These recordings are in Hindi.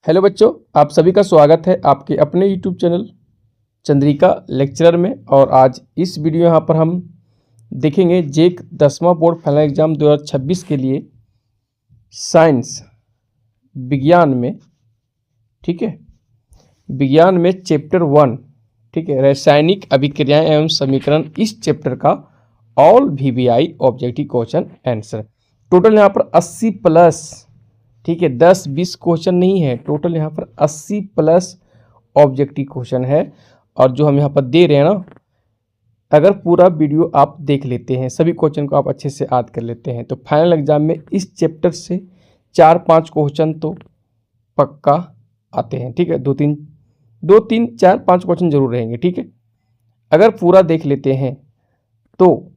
हेलो बच्चों, आप सभी का स्वागत है आपके अपने यूट्यूब चैनल चंद्रिका लेक्चरर में। और आज इस वीडियो यहाँ पर हम देखेंगे जेक 10वां बोर्ड फाइनल एग्जाम 2026 के लिए साइंस विज्ञान में, ठीक है, विज्ञान में चैप्टर 1, ठीक है, रासायनिक अभिक्रियाएं एवं समीकरण, इस चैप्टर का all VBI objective question answer. Total यहाँ पर 80 प्लस, ठीक है, 10-20 क्वेश्चन नहीं है, टोटल यहाँ पर 80 प्लस ऑब्जेक्टिव क्वेश्चन है। और जो हम यहाँ पर दे रहे हैं ना, अगर पूरा वीडियो आप देख लेते हैं, सभी क्वेश्चन को आप अच्छे से याद कर लेते हैं, तो फाइनल एग्जाम में इस चैप्टर से 4-5 क्वेश्चन तो पक्का आते हैं, ठीक है। 2-3 4-5 क्वेश्चन जरूर रहेंगे, ठीक है। अगर पूरा देख लेते हैं तो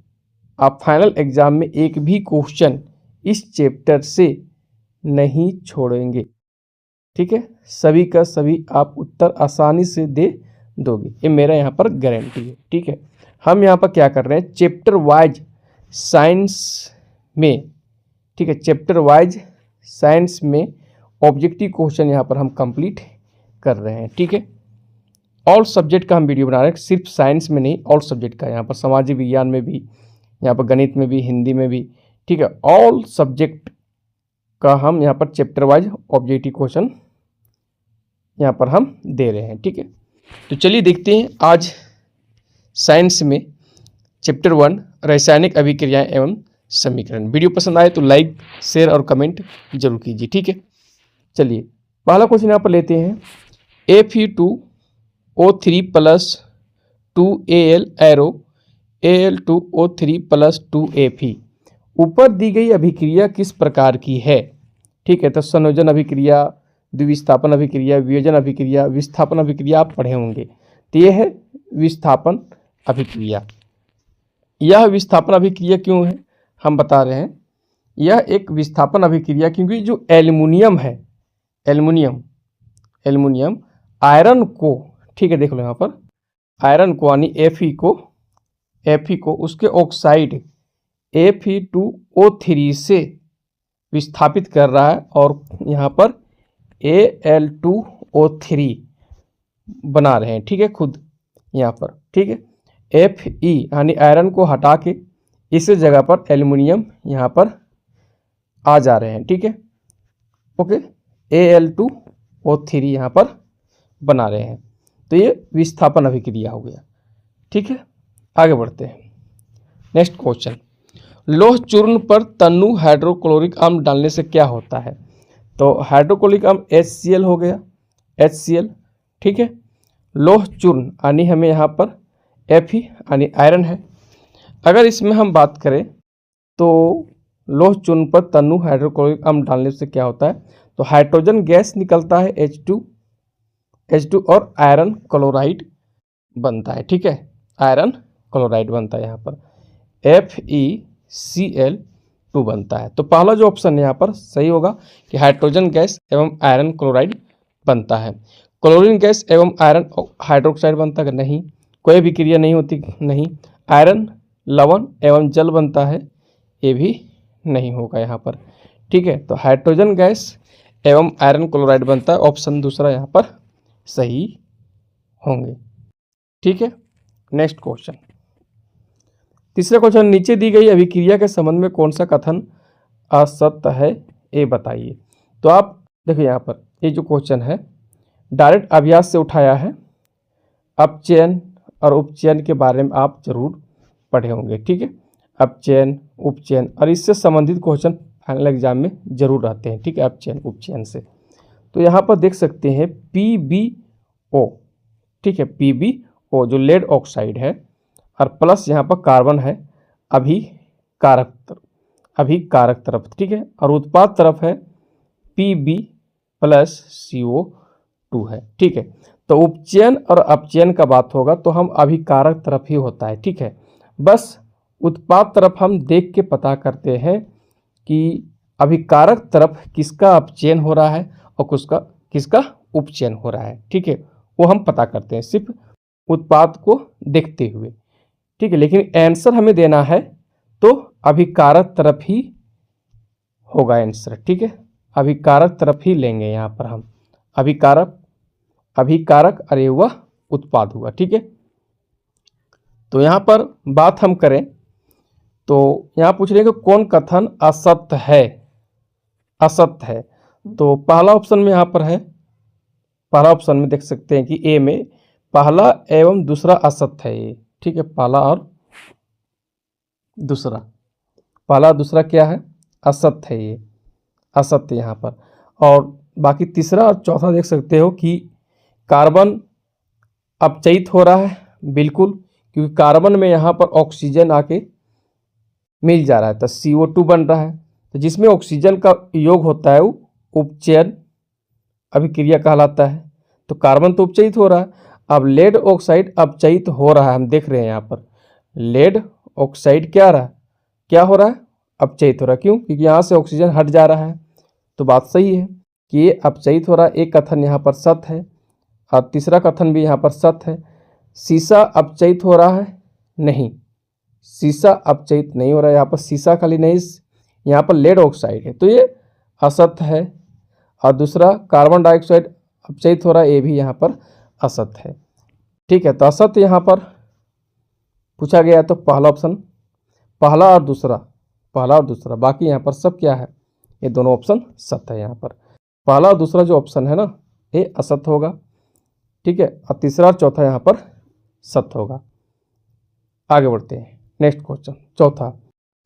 आप फाइनल एग्जाम में एक भी क्वेश्चन इस चैप्टर से नहीं छोड़ेंगे, ठीक है। सभी का सभी आप उत्तर आसानी से दे दोगे, ये मेरा यहाँ पर गारंटी है, ठीक है। हम यहाँ पर क्या कर रहे हैं, चैप्टर वाइज साइंस में, ठीक है, चैप्टर वाइज साइंस में ऑब्जेक्टिव क्वेश्चन यहाँ पर हम कंप्लीट कर रहे हैं, ठीक है। ऑल सब्जेक्ट का हम वीडियो बना रहे हैं, सिर्फ साइंस में नहीं, ऑल सब्जेक्ट का, यहाँ पर सामाजिक विज्ञान में भी, यहाँ पर गणित में भी, हिंदी में भी, ठीक है, ऑल सब्जेक्ट का हम यहाँ पर चैप्टर वाइज ऑब्जेक्टिव क्वेश्चन यहाँ पर हम दे रहे हैं, ठीक है। तो चलिए देखते हैं आज साइंस में चैप्टर 1 रासायनिक अभिक्रियाएं एवं समीकरण। वीडियो पसंद आए तो लाइक, शेयर और कमेंट जरूर कीजिए, ठीक है। चलिए पहला क्वेश्चन यहाँ पर लेते हैं, Fe2O3 + 2Al arrow Al2O3 + 2Fe ऊपर दी गई अभिक्रिया किस प्रकार की है, ठीक है। तो संयोजन अभिक्रिया, द्विविस्थापन अभिक्रिया, वियोजन अभिक्रिया, विस्थापन अभिक्रिया आप पढ़े होंगे। तो यह है विस्थापन अभिक्रिया। यह विस्थापन अभिक्रिया क्यों है, हम बता रहे हैं, यह एक विस्थापन अभिक्रिया क्योंकि जो एल्युमिनियम है, एल्युमिनियम आयरन को, ठीक है, देख लो यहाँ पर आयरन को यानी Fe को उसके ऑक्साइड Fe2O3 से विस्थापित कर रहा है और यहाँ पर Al2O3 बना रहे हैं, ठीक है, खुद यहाँ पर, ठीक है। Fe यानी आयरन को हटा के इस जगह पर एल्युमिनियम यहाँ पर आ जा रहे हैं, ठीक है, ओके। Al2O3 यहाँ पर बना रहे हैं, तो ये विस्थापन अभिक्रिया हो गया, ठीक है। आगे बढ़ते हैं, नेक्स्ट क्वेश्चन, लौह चूर्ण पर तनु हाइड्रोक्लोरिक अम्ल डालने से क्या होता है। तो हाइड्रोक्लोरिक अम्ल HCl हो गया, HCl, ठीक है। लौह चूर्ण यानी हमें यहाँ पर Fe यानी आयरन है। अगर इसमें हम बात करें तो लौह चूर्ण पर तनु हाइड्रोक्लोरिक अम्ल डालने से क्या होता है, तो हाइड्रोजन गैस निकलता है H2 और आयरन क्लोराइड बनता है, ठीक है, आयरन क्लोराइड बनता है, यहाँ पर FeCl2 बनता है। तो पहला जो ऑप्शन है यहाँ पर सही होगा कि हाइड्रोजन गैस एवं आयरन क्लोराइड बनता है। क्लोरीन गैस एवं आयरन हाइड्रोक्साइड बनता है, नहीं, कोई भी क्रिया नहीं होती, नहीं। आयरन लवण एवं जल बनता है, ये भी नहीं होगा यहाँ पर, ठीक है। तो हाइड्रोजन गैस एवं आयरन क्लोराइड बनता है, ऑप्शन दूसरा यहाँ पर सही होंगे, ठीक है। नेक्स्ट क्वेश्चन, तीसरा क्वेश्चन, नीचे दी गई अभिक्रिया के संबंध में कौन सा कथन असत्य है, ये बताइए। तो आप देखिए यहाँ पर ये जो क्वेश्चन है डायरेक्ट अभ्यास से उठाया है, अपचयन और उपचयन के बारे में आप जरूर पढ़े होंगे, ठीक है। अपचयन, उपचयन और इससे संबंधित क्वेश्चन फाइनल एग्जाम में जरूर रहते हैं, ठीक है, अपचयन उपचयन से। तो यहाँ पर देख सकते हैं PbO, ठीक है, PbO जो लेड ऑक्साइड है और प्लस यहाँ पर कार्बन है अभिकारक तरफ, ठीक है, और उत्पाद तरफ है Pb+CO2 है, ठीक है। तो उपचयन और अपचयन का बात होगा तो हम अभिकारक तरफ ही होता है, ठीक है। बस उत्पाद तरफ हम देख के पता करते हैं कि अभिकारक तरफ किसका अपचयन हो रहा है और किसका उपचयन हो रहा है, ठीक है, वो हम पता करते हैं सिर्फ उत्पाद को देखते हुए, ठीक है। लेकिन आंसर हमें देना है तो अभिकारक तरफ ही होगा आंसर, ठीक है, अभिकारक तरफ ही लेंगे यहाँ पर हम अभिकारक, अभिकारक अरे वह उत्पाद हुआ। ठीक है, तो यहाँ पर बात हम करें तो यहाँ पूछ रहे हैं कि कौन कथन असत्य है, असत्य है। तो पहला ऑप्शन में यहाँ पर है, पहला ऑप्शन में देख सकते हैं कि ए में पहला एवं दूसरा असत्य है ये। ठीक है, पहला और दूसरा, पहला दूसरा क्या है, असत्य है ये, असत्य यहाँ पर। और बाकी तीसरा और चौथा देख सकते हो कि कार्बन अपचयित हो रहा है, बिल्कुल, क्योंकि कार्बन में यहाँ पर ऑक्सीजन आके मिल जा रहा है तो CO2 बन रहा है। तो जिसमें ऑक्सीजन का योग होता है वो उपचयन अभिक्रिया कहलाता है। तो कार्बन तो उपचयित हो रहा है, अब लेड ऑक्साइड अपचयित हो रहा है, हम देख रहे हैं यहाँ पर लेड ऑक्साइड क्या रहा है, क्या हो रहा है, अपचयित हो रहा है। क्यों? क्योंकि यहाँ से ऑक्सीजन हट जा रहा है। तो बात सही है कि ये अपचयित हो रहा है, एक कथन यहाँ पर सत्य है और तीसरा कथन भी यहाँ पर सत्य है। सीसा अपचयित हो रहा है, नहीं, सीसा अपचयित नहीं हो रहा है, यहाँ पर सीसा खाली नहीं, यहाँ पर लेड ऑक्साइड है, तो ये असत्य है। और दूसरा कार्बन डाइऑक्साइड अपचयित हो रहा है, ये भी यहाँ पर असत्य है। ठीक है, तो असत्य यहाँ पर पूछा गया तो पहला ऑप्शन, पहला और दूसरा, पहला और दूसरा, बाकी यहाँ पर सब क्या है, ये दोनों ऑप्शन सत्य है। यहाँ पर पहला और दूसरा जो ऑप्शन है ना ये असत्य होगा। ठीक है, और तीसरा और चौथा यहाँ पर सत्य होगा। आगे बढ़ते हैं, नेक्स्ट क्वेश्चन चौथा,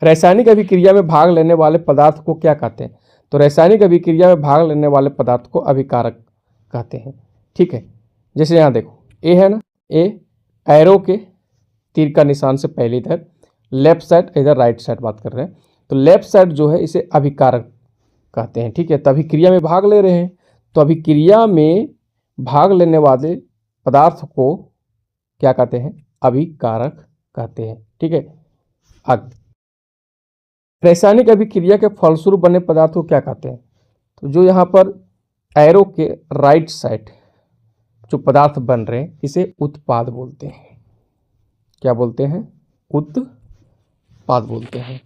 रासायनिक अभिक्रिया में भाग लेने वाले पदार्थ को क्या कहते हैं? तो रासायनिक अभिक्रिया में भाग लेने वाले पदार्थ को अभिकारक कहते हैं। ठीक है, जैसे यहाँ देखो ए है ना, ए एरो के तीर का निशान से पहले इधर लेफ्ट साइड, इधर राइट साइड बात कर रहे हैं, तो लेफ्ट साइड जो है इसे अभिकारक कहते हैं। ठीक है, तो अभिक्रिया में भाग ले रहे हैं, तो अभिक्रिया में भाग लेने वाले पदार्थ को क्या कहते हैं, अभिकारक कहते हैं। ठीक है, आगे रासायनिक अभिक्रिया के फलस्वरूप बने पदार्थ को क्या कहते हैं? तो जो यहाँ पर एरो के राइट साइड जो पदार्थ बन रहे हैं इसे उत्पाद बोलते हैं। क्या बोलते हैं? उत्पाद बोलते हैं।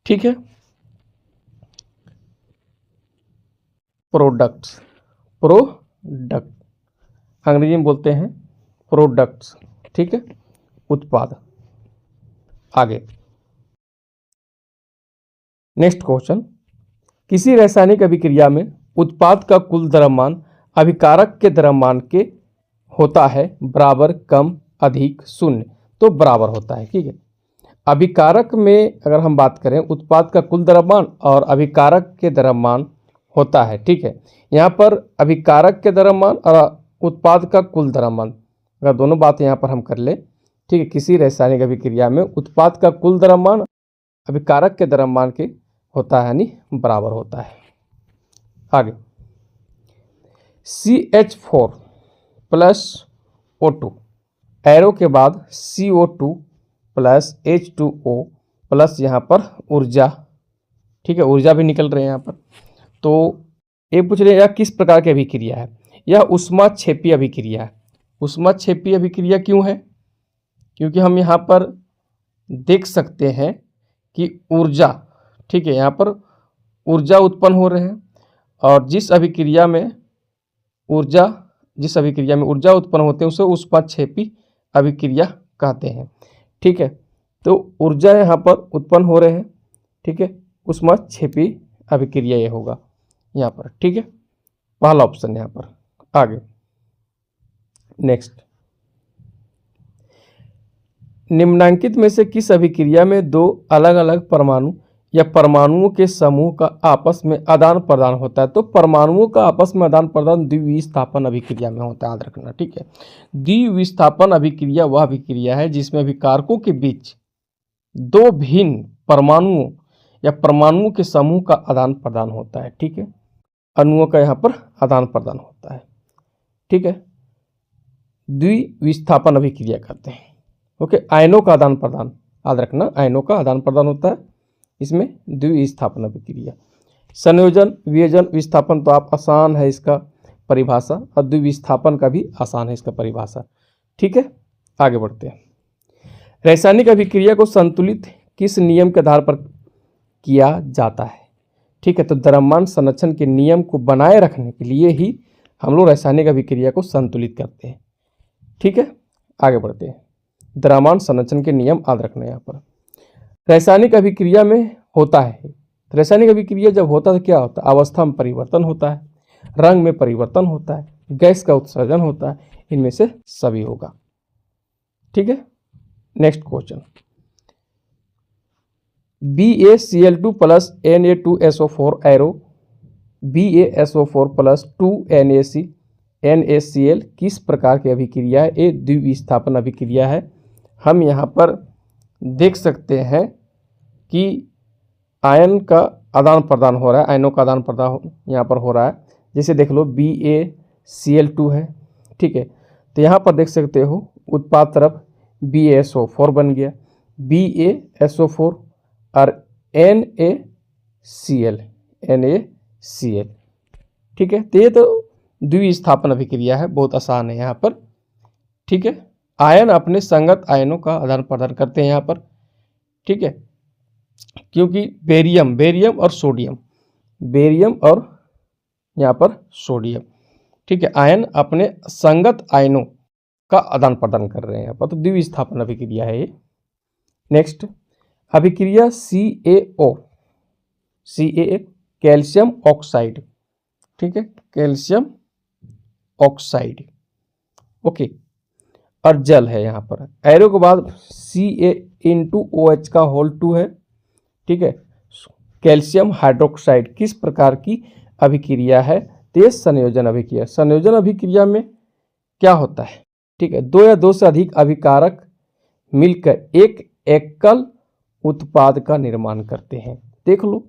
ठीक है, प्रोडक्ट्स, प्रोडक्ट अंग्रेजी में बोलते हैं प्रोडक्ट्स। ठीक है, उत्पाद। आगे नेक्स्ट क्वेश्चन, किसी रासायनिक अभिक्रिया में उत्पाद का कुल द्रव्यमान अभिकारक के द्रव्यमान के होता है बराबर, कम, अधिक, शून्य, तो बराबर होता है। ठीक है, अभिकारक में अगर हम बात करें उत्पाद का कुल द्रव्यमान और अभिकारक के द्रव्यमान होता है। ठीक है, यहाँ पर अभिकारक के द्रव्यमान और उत्पाद का कुल द्रव्यमान, अगर दोनों बात यहाँ पर हम कर ले, ठीक है, किसी रासायनिक अभिक्रिया में उत्पाद का कुल द्रव्यमान अभिकारक के द्रव्यमान के होता है, यानी बराबर होता है। आगे CH4 प्लस O2, एरो के बाद CO2 प्लस H2O प्लस यहाँ पर ऊर्जा। ठीक है, ऊर्जा भी निकल रहे हैं यहाँ पर। तो ये पूछ रहे हैं यह किस प्रकार की अभिक्रिया है? यह ऊष्माक्षेपी अभिक्रिया है। ऊष्माक्षेपी अभिक्रिया क्यों है? क्योंकि हम यहाँ पर देख सकते हैं कि ऊर्जा, ठीक है, यहाँ पर ऊर्जा उत्पन्न हो रहे हैं और जिस अभिक्रिया में ऊर्जा उत्पन्न होते हैं उसे ऊष्माक्षेपी अभिक्रिया कहते हैं। ठीक है, तो ऊर्जा यहाँ पर उत्पन्न हो रहे हैं। ठीक है, ऊष्माक्षेपी अभिक्रिया ये होगा यहाँ पर। ठीक है, पहला ऑप्शन यहाँ पर। आगे नेक्स्ट, निम्नांकित में से किस अभिक्रिया में दो अलग अलग परमाणु या परमाणुओं के समूह का आपस में आदान प्रदान होता है? तो परमाणुओं का आपस में आदान प्रदान द्विविस्थापन अभिक्रिया में होता है, याद रखना। ठीक है, द्विविस्थापन अभिक्रिया वह अभिक्रिया है जिसमें अभिकारकों के बीच दो भिन्न परमाणुओं या परमाणुओं के समूह का आदान प्रदान होता है। ठीक है, अणुओं का यहाँ पर आदान प्रदान होता है। ठीक है, द्विविस्थापन अभिक्रिया कहते हैं। ओके, आयनों का आदान प्रदान, याद रखना, आयनों का आदान प्रदान होता है इसमें द्विविस्थापन अभिक्रिया। संयोजन, वियोजन, विस्थापन तो आप आसान है इसका परिभाषा, और द्विविस्थापन का भी आसान है इसका परिभाषा। ठीक है, आगे बढ़ते हैं। रासायनिक अभिक्रिया को संतुलित किस नियम के आधार पर किया जाता है? ठीक है, तो द्रव्यमान संरक्षण के नियम को बनाए रखने के लिए ही हम लोग रासायनिक अभिक्रिया को संतुलित करते हैं। ठीक है, आगे बढ़ते हैं। द्रव्यमान संरक्षण के नियम याद रखना। यहाँ पर रासायनिक अभिक्रिया में होता है, रासायनिक अभिक्रिया जब होता है तो क्या होता है, अवस्था में परिवर्तन होता है, रंग में परिवर्तन होता है, गैस का उत्सर्जन होता है, इनमें से सभी होगा। ठीक है, next question, BaCl2 plus Na2SO4 arrow BaSO4 plus 2NaCl किस प्रकार की अभिक्रिया है? ये द्विविस्थापन अभिक्रिया है। हम यहाँ पर देख सकते हैं कि आयन का आदान प्रदान हो रहा है, आयनों का आदान प्रदान यहाँ पर हो रहा है। जैसे देख लो BaCl2 है, ठीक है, तो यहाँ पर देख सकते हो उत्पाद तरफ BaSO4 बन गया, BaSO4 और NaCl, ठीक है। तो ये तो द्विस्थापन अभिक्रिया है, बहुत आसान है यहाँ पर। ठीक है, आयन अपने संगत आयनों का आदान प्रदान करते हैं यहाँ पर। ठीक है, क्योंकि बेरियम और सोडियम, यहाँ पर सोडियम, ठीक है, आयन अपने संगत आयनों का आदान प्रदान कर रहे हैं यहाँ पर, तो द्विस्थापन अभिक्रिया है ये। नेक्स्ट अभिक्रिया CaO कैल्शियम ऑक्साइड, ठीक है, कैल्शियम ऑक्साइड, ओके, और जल है यहाँ पर। एरो के बाद Ca(OH) का होल 2 है, ठीक है। कैल्शियम हाइड्रोक्साइड किस प्रकार की अभिक्रिया है? तो ये संयोजन अभिक्रिया। संयोजन अभिक्रिया में क्या होता है? ठीक है, दो या दो से अधिक अभिकारक मिलकर एक एकल उत्पाद का निर्माण करते हैं। देख लो,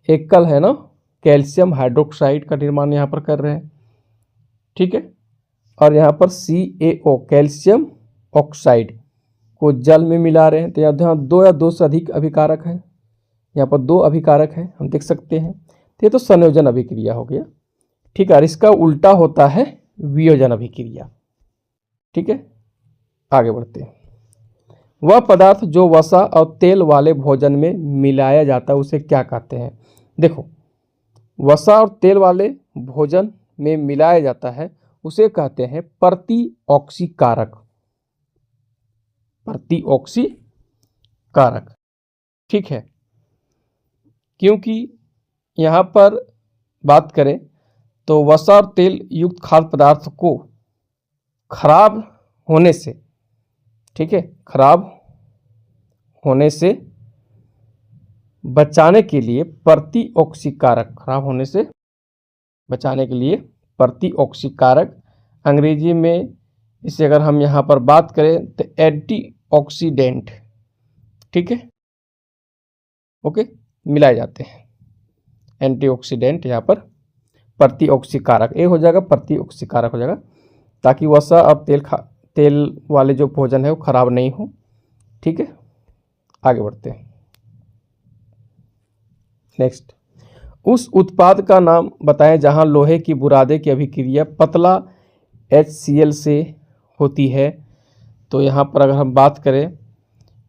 एकल है ना, कैल्शियम हाइड्रोक्साइड का निर्माण यहाँ पर कर रहे हैं, ठीक है। और यहाँ पर CaO कैल्शियम ऑक्साइड को जल में मिला रहे हैं, तो यहाँ दो या दो से अधिक अभिकारक है, यहाँ पर 2 अभिकारक है, हम देख सकते हैं। तो ये तो संयोजन अभिक्रिया हो गया, ठीक है। और इसका उल्टा होता है वियोजन अभिक्रिया, ठीक है। आगे बढ़ते हैं। वह पदार्थ जो वसा और तेल वाले भोजन में मिलाया जाता है उसे क्या कहते हैं? देखो, वसा और तेल वाले भोजन में मिलाया जाता है उसे कहते हैं प्रतिऑक्सीकारक, ठीक है। क्योंकि यहाँ पर बात करें तो वसा और तेल युक्त खाद्य पदार्थ को खराब होने से, ठीक है, खराब होने से बचाने के लिए प्रतिऑक्सीकारक, खराब होने से बचाने के लिए प्रतिऑक्सीकारक, अंग्रेजी में इसे अगर हम यहाँ पर बात करें तो एंटीऑक्सीडेंट, ठीक है, ओके, मिलाए जाते हैं। एंटीऑक्सीडेंट यहाँ पर प्रतिऑक्सीकारक, ये हो जाएगा प्रतिऑक्सीकारक हो जाएगा, ताकि वसा और तेल वाले जो भोजन है वो खराब नहीं हो, ठीक है। आगे बढ़ते हैं। नेक्स्ट, उस उत्पाद का नाम बताएं जहां लोहे की बुरादे की अभिक्रिया पतला HCl से होती है। तो यहाँ पर अगर हम बात करें,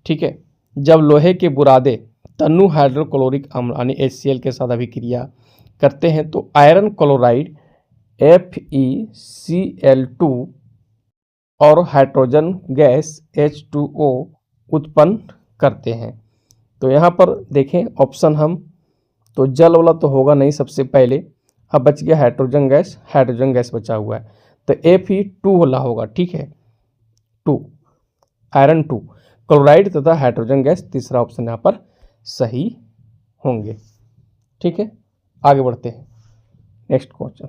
ठीक है, जब लोहे के बुरादे तन्नु हाइड्रोक्लोरिक अम्ल यानी HCl के साथ अभिक्रिया करते हैं तो आयरन क्लोराइड FeCl2 और हाइड्रोजन गैस H2O उत्पन्न करते हैं। तो यहाँ पर देखें ऑप्शन, हम तो जल वाला तो होगा नहीं सबसे पहले, अब बच गया हाइड्रोजन गैस बचा हुआ है, तो Fe2 वाला होगा, ठीक है, 2 आयरन 2 क्लोराइड तथा हाइड्रोजन गैस, तीसरा ऑप्शन यहाँ पर सही होंगे, ठीक है। आगे बढ़ते हैं। नेक्स्ट क्वेश्चन,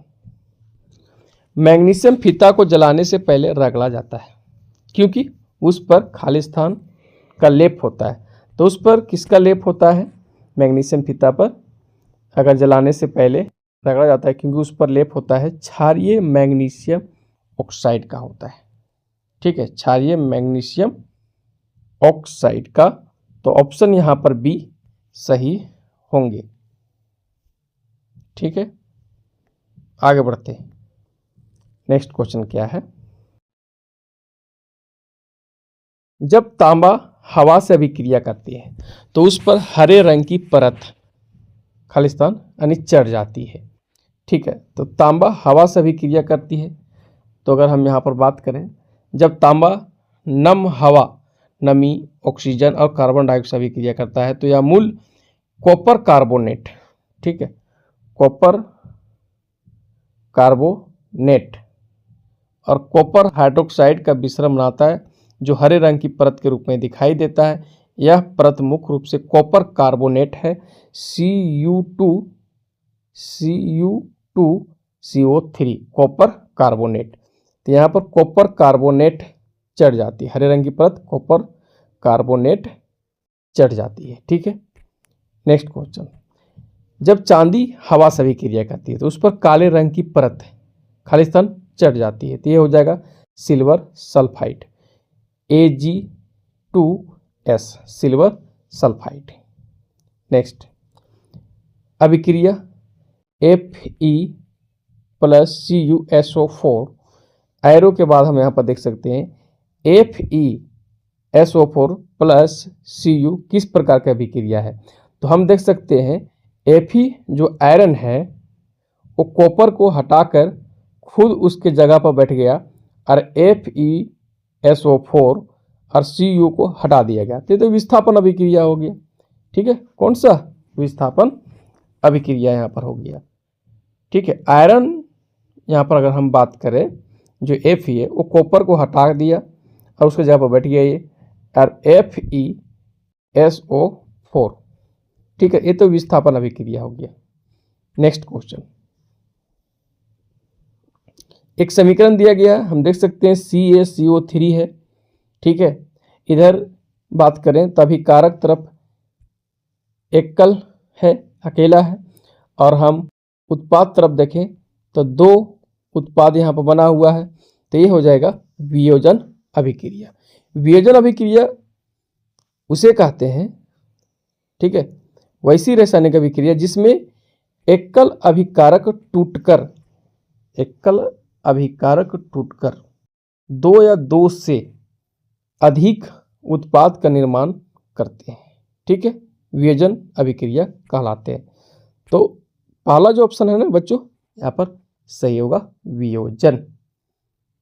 मैग्नीशियम फीता को जलाने से पहले रगड़ा जाता है क्योंकि उस पर खालिस्तान का लेप होता है। तो उस पर किसका लेप होता है? मैग्नीशियम फीता पर अगर जलाने से पहले रगड़ा जाता है क्योंकि उस पर लेप होता है क्षारीय मैग्नीशियम ऑक्साइड का होता है, ठीक है, क्षारीय मैग्नीशियम ऑक्साइड का। तो ऑप्शन यहाँ पर बी सही होंगे, ठीक है। आगे बढ़ते हैं। नेक्स्ट क्वेश्चन क्या है? जब तांबा हवा से अभिक्रिया करती है तो उस पर हरे रंग की परत खालिस्तान यानी चढ़ जाती है, ठीक है। तो तांबा हवा से अभिक्रिया करती है। तो अगर हम यहाँ पर बात करें, जब तांबा नम हवा, नमी, ऑक्सीजन और कार्बन डाइऑक्साइड अभिक्रिया करता है तो यह मूल कॉपर कार्बोनेट, ठीक है, कॉपर कार्बोनेट और कॉपर हाइड्रोक्साइड का मिश्रण बनाता है जो हरे रंग की परत के रूप में दिखाई देता है। यह परत मुख्य रूप से कॉपर कार्बोनेट है, Cu2CO3 कॉपर कार्बोनेट। तो यहाँ पर कॉपर कार्बोनेट चढ़ जाती है, हरे रंग की परत कॉपर कार्बोनेट चढ़ जाती है, ठीक है। नेक्स्ट क्वेश्चन, जब चांदी हवा से अभिक्रिया करती है तो उस पर काले रंग की परत खालिस्तान चढ़ जाती है, तो ये हो जाएगा silver sulphide, Ag2S, silver sulphide. Next, अभिक्रिया Fe+CuSO4, एरो के बाद हम यहाँ पर देख सकते हैं FeSO4+Cu किस प्रकार की अभिक्रिया है। तो हम देख सकते हैं Fe जो आयरन है वो कॉपर को हटाकर खुद उसके जगह पर बैठ गया और FeSO4 और Cu को हटा दिया गया, तो विस्थापन अभिक्रिया हो गया, ठीक है। कौन सा विस्थापन अभिक्रिया यहाँ पर हो गया, ठीक है। आयरन यहाँ पर अगर हम बात करें जो Fe है वो कॉपर को हटा दिया और उसके जगह पर बैठ गया ये और FeSO4, ठीक है, ये तो विस्थापन अभिक्रिया हो गया। नेक्स्ट क्वेश्चन, एक समीकरण दिया गया, हम देख सकते हैं CaCO3 है, ठीक है। इधर बात करें तो अभिकारक तरफ एकल है, अकेला है, और हम उत्पाद तरफ देखें तो दो उत्पाद यहाँ पर बना हुआ है, तो ये हो जाएगा वियोजन अभिक्रिया। वियोजन अभिक्रिया उसे कहते हैं, ठीक है, वैसी रासायनिक अभिक्रिया जिसमें एकल अभिकारक टूटकर दो या दो से अधिक उत्पाद का निर्माण करते हैं, ठीक है, वियोजन अभिक्रिया कहलाते हैं। तो पहला जो ऑप्शन है ना बच्चों यहाँ पर सही होगा वियोजन,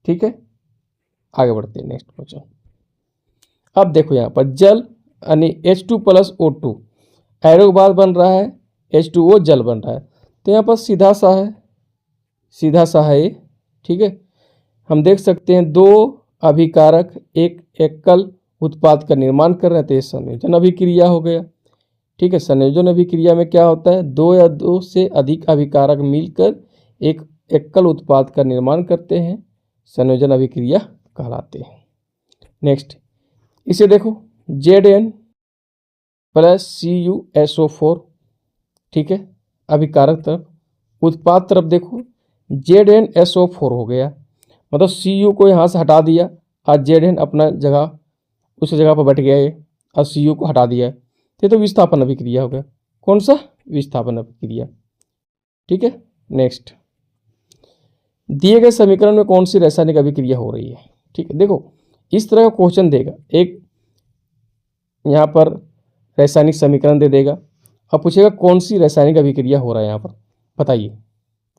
ठीक है। आगे बढ़ते हैं नेक्स्ट क्वेश्चन। अब देखो यहाँ पर जल यानी H2+O2 एरो के बाद बन रहा है H2O, जल बन रहा है, तो यहाँ पर सीधा सा है ये, ठीक है। हम देख सकते हैं दो अभिकारक एक एकल उत्पाद का निर्माण कर रहे हैं, तो ये संयोजन अभिक्रिया हो गया, ठीक है। संयोजन अभिक्रिया में क्या होता है, दो या दो से अधिक अभिकारक मिलकर एक एकल उत्पाद का निर्माण करते हैं, संयोजन अभिक्रिया कहलाते हैं। नेक्स्ट, इसे देखो Zn+CuSO4, ठीक है, अभिकारक तरफ। उत्पाद तरफ देखो ZnSO4 हो गया, मतलब Cu को यहाँ से हटा दिया और Zn अपना जगह उस जगह पर बैठ गया ये और Cu को हटा दिया, तो विस्थापन अभिक्रिया हो गया। कौन सा विस्थापन अभिक्रिया, ठीक है। नेक्स्ट, दिए गए समीकरण में कौन सी रासायनिक अभिक्रिया हो रही है, ठीक है। देखो इस तरह का क्वेश्चन देगा, एक यहाँ पर रासायनिक समीकरण दे देगा और पूछेगा कौन सी रासायनिक अभिक्रिया हो रहा है यहाँ पर बताइए,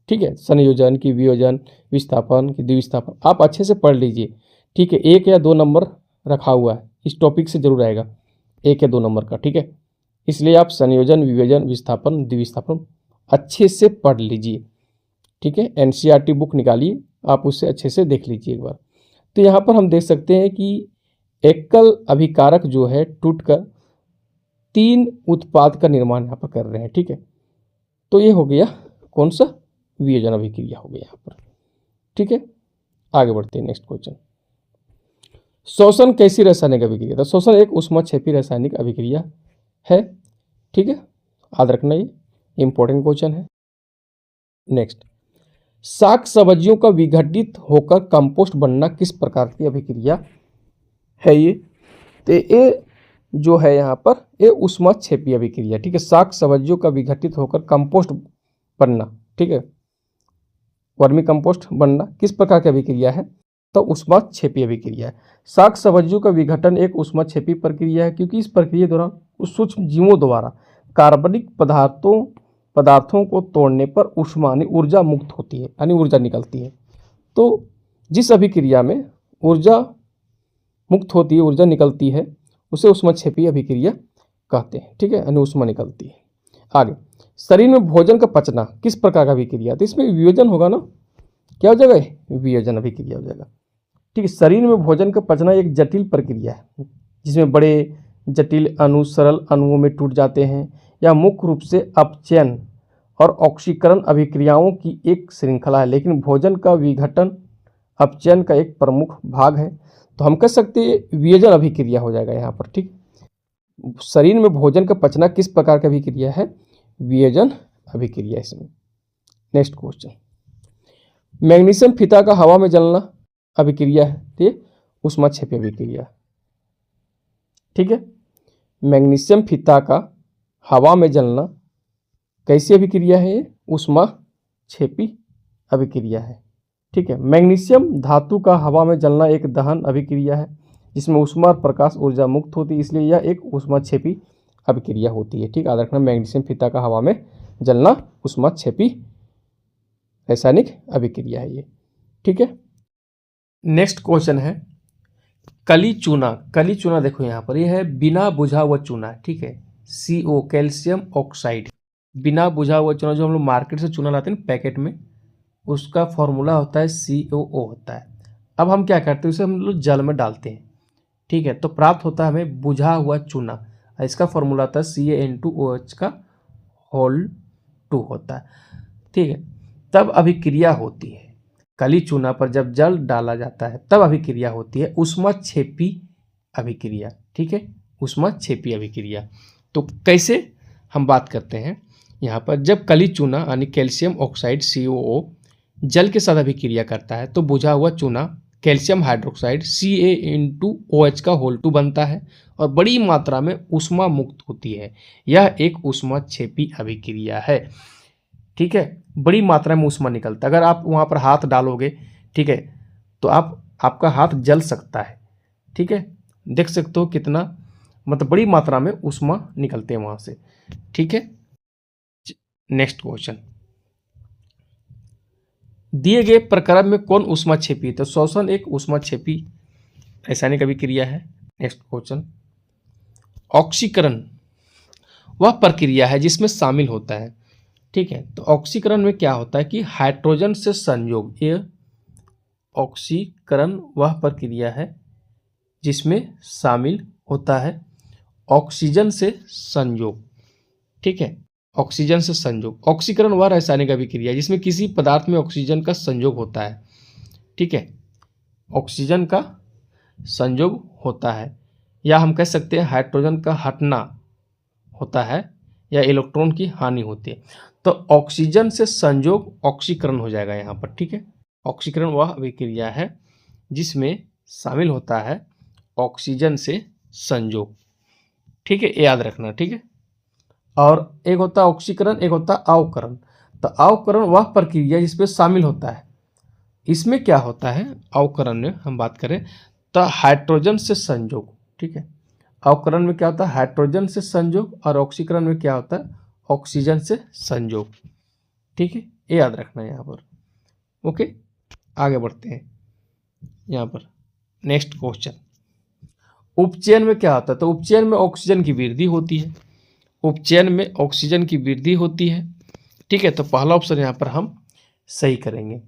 ठीक है। संयोजन की, वियोजन, विस्थापन की, द्विविस्थापन, आप अच्छे से पढ़ लीजिए, ठीक है। 1 या 2 नंबर रखा हुआ है, इस टॉपिक से जरूर आएगा 1 या 2 नंबर का, ठीक है। इसलिए आप संयोजन, वियोजन, विस्थापन, द्विविस्थापन अच्छे से पढ़ लीजिए, ठीक है। NCERT बुक निकालिए, आप उससे अच्छे से देख लीजिए एक बार। तो यहाँ पर हम देख सकते हैं कि एकल अभिकारक जो है टूटकर 3 उत्पाद का निर्माण यहाँ पर कर रहे हैं, ठीक है। तो ये हो गया कौन सा वियोजन अभिक्रिया हो गया यहाँ पर, ठीक है। आगे बढ़ते हैं नेक्स्ट क्वेश्चन। शोषण कैसी रासायनिक अभिक्रिया, तो शोषण एक ऊष्माक्षेपी रासायनिक अभिक्रिया है, ठीक है, याद रखना ये इंपॉर्टेंट क्वेश्चन है। नेक्स्ट, साग सब्जियों का विघटित होकर कंपोस्ट बनना किस प्रकार की अभिक्रिया है ये, तो ये जो है यहाँ पर ये ऊष्माक्षेपी अभिक्रिया, ठीक है। साग सब्जियों का विघटित होकर कंपोस्ट बनना, ठीक है, वर्मी कंपोस्ट बनना किस प्रकार की अभिक्रिया है, तो ऊष्माक्षेपी अभिक्रिया है। साग सब्जियों का विघटन एक ऊष्माक्षेपी प्रक्रिया है क्योंकि इस प्रक्रिया दौरान उस सूक्ष्म जीवों द्वारा कार्बनिक पदार्थों पदार्थों को तोड़ने पर ऊष्मा यानी ऊर्जा मुक्त होती है, यानी ऊर्जा निकलती है। तो जिस अभिक्रिया में ऊर्जा मुक्त होती है, ऊर्जा निकलती है, उसे ऊष्माक्षेपी अभिक्रिया कहते हैं। ठीक है, यानी ऊष्मा निकलती है। आगे, शरीर में भोजन का पचना किस प्रकार का अभिक्रिया? तो इसमें वियोजन होगा ना, क्या हो जाएगा? वियोजन अभिक्रिया हो जाएगा। ठीक है, शरीर में भोजन का पचना एक जटिल प्रक्रिया है जिसमें बड़े जटिल अणु सरल अणुओं में टूट जाते हैं। यह मुख्य रूप से अपचयन और ऑक्सीकरण अभिक्रियाओं की एक श्रृंखला है, लेकिन भोजन का विघटन अपचयन का एक प्रमुख भाग है। तो हम कह सकते हैं वियोजन अभिक्रिया हो जाएगा यहाँ पर। ठीक, शरीर में भोजन का पचना किस प्रकार का अभिक्रिया है? वियोजन अभिक्रिया इसमें। नेक्स्ट क्वेश्चन, मैग्नीशियम फीता का हवा में जलना अभिक्रिया है, ठीक, ऊष्माक्षेपी अभिक्रिया। ठीक है, मैग्नीशियम फीता का हवा में जलना कैसी अभिक्रिया है? ये ऊष्माक्षेपी अभिक्रिया है। ठीक है, मैग्नीशियम धातु का हवा में जलना एक दहन अभिक्रिया है जिसमें ऊष्मा और प्रकाश ऊर्जा मुक्त होती है, इसलिए यह एक ऊष्माक्षेपी अभिक्रिया होती है। ठीक, याद रखना, मैग्नीशियम फीता का हवा में जलना ऊष्माक्षेपी रासायनिक अभिक्रिया है ये। ठीक है, नेक्स्ट क्वेश्चन है कली चूना। कली चूना देखो यहाँ पर, यह है बिना बुझा हुआ चूना। ठीक है, CO कैल्शियम ऑक्साइड, बिना बुझा हुआ चूना जो हम लोग मार्केट से चूना लाते हैं पैकेट में, उसका फॉर्मूला होता है COO होता है। अब हम क्या करते हैं, उसे हम लोग जल में डालते हैं। ठीक है, तो प्राप्त होता है हमें बुझा हुआ चूना। इसका फॉर्मूला होता है CaN2OH का होल 2 होता है। ठीक है, तब अभिक्रिया होती है। कली चूना पर जब जल डाला जाता है तब अभिक्रिया होती है ऊष्माक्षेपी अभिक्रिया। ठीक है, ऊष्माक्षेपी अभिक्रिया। तो कैसे हम बात करते हैं यहाँ पर, जब कली चूना यानी कैल्शियम ऑक्साइड COO जल के साथ अभिक्रिया करता है तो बुझा हुआ चूना कैल्शियम हाइड्रोक्साइड CaN2OH का होल 2 बनता है और बड़ी मात्रा में ऊष्मा मुक्त होती है। यह एक ऊष्माक्षेपी अभिक्रिया है। ठीक है, बड़ी मात्रा में ऊष्मा निकलता है। अगर आप वहाँ पर हाथ डालोगे, ठीक है, तो आपका हाथ जल सकता है। ठीक है, देख सकते हो कितना मतलब बड़ी मात्रा में ऊष्मा निकलते हैं वहाँ से। ठीक है, नेक्स्ट क्वेश्चन, दिए गए प्रक्रम में कौन ऊष्माक्षेपी है? तो श्वसन एक ऊष्माक्षेपी रासायनिक अभिक्रिया है। नेक्स्ट क्वेश्चन, ऑक्सीकरण वह प्रक्रिया है जिसमें शामिल होता है। ठीक है, तो ऑक्सीकरण में क्या होता है कि हाइड्रोजन से संयोग, ये ऑक्सीकरण वह प्रक्रिया है जिसमें शामिल होता है ऑक्सीजन से संयोग। ठीक है, ऑक्सीजन से संयोग। ऑक्सीकरण वह रासायनिक अभिक्रिया जिसमें किसी पदार्थ में ऑक्सीजन का संयोग होता है। ठीक है, ऑक्सीजन का संयोग होता है, या हम कह सकते हैं हाइड्रोजन का हटना होता है या इलेक्ट्रॉन की हानि होती है। तो ऑक्सीजन से संयोग ऑक्सीकरण हो जाएगा यहाँ पर। ठीक है, ऑक्सीकरण वह अभिक्रिया है जिसमें शामिल होता है ऑक्सीजन से संयोग। ठीक है, ये याद रखना। ठीक है, और एक होता है ऑक्सीकरण, एक होता है अवकरण। तो अवकरण वह प्रक्रिया जिसमें शामिल होता है, इसमें क्या होता है अवकरण में हम बात करें तो हाइड्रोजन से संयोग। ठीक है, अवकरण में क्या होता है हाइड्रोजन से संयोग और ऑक्सीकरण में क्या होता है ऑक्सीजन से संयोग। ठीक है, ये याद रखना है यहाँ पर। ओके, आगे बढ़ते हैं यहाँ पर। नेक्स्ट क्वेश्चन, उपचयन में क्या होता है? तो उपचयन में ऑक्सीजन की वृद्धि होती है। उपचयन में ऑक्सीजन की वृद्धि होती है। ठीक है, तो पहला ऑप्शन यहाँ पर हम सही करेंगे।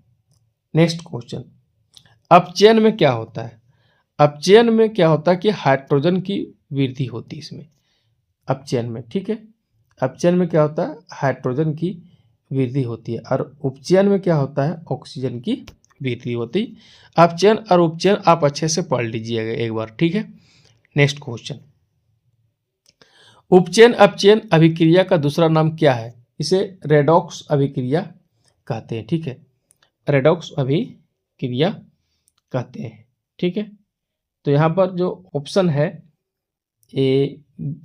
नेक्स्ट क्वेश्चन, अपचयन में क्या होता है? अपचयन में क्या होता है कि हाइड्रोजन की वृद्धि होती है इसमें अपचयन में। ठीक है, अपचयन में क्या होता है हाइड्रोजन की वृद्धि होती है और उपचयन में क्या होता है ऑक्सीजन की वृद्धि होती है। अपचयन और उपचयन आप अच्छे से पढ़ लीजिएगा एक बार। ठीक है, नेक्स्ट क्वेश्चन, उपचयन अपचयन अभिक्रिया का दूसरा नाम क्या है? इसे रेडॉक्स अभिक्रिया कहते हैं। ठीक है, रेडॉक्स अभिक्रिया कहते हैं। ठीक है, तो यहाँ पर जो ऑप्शन है A,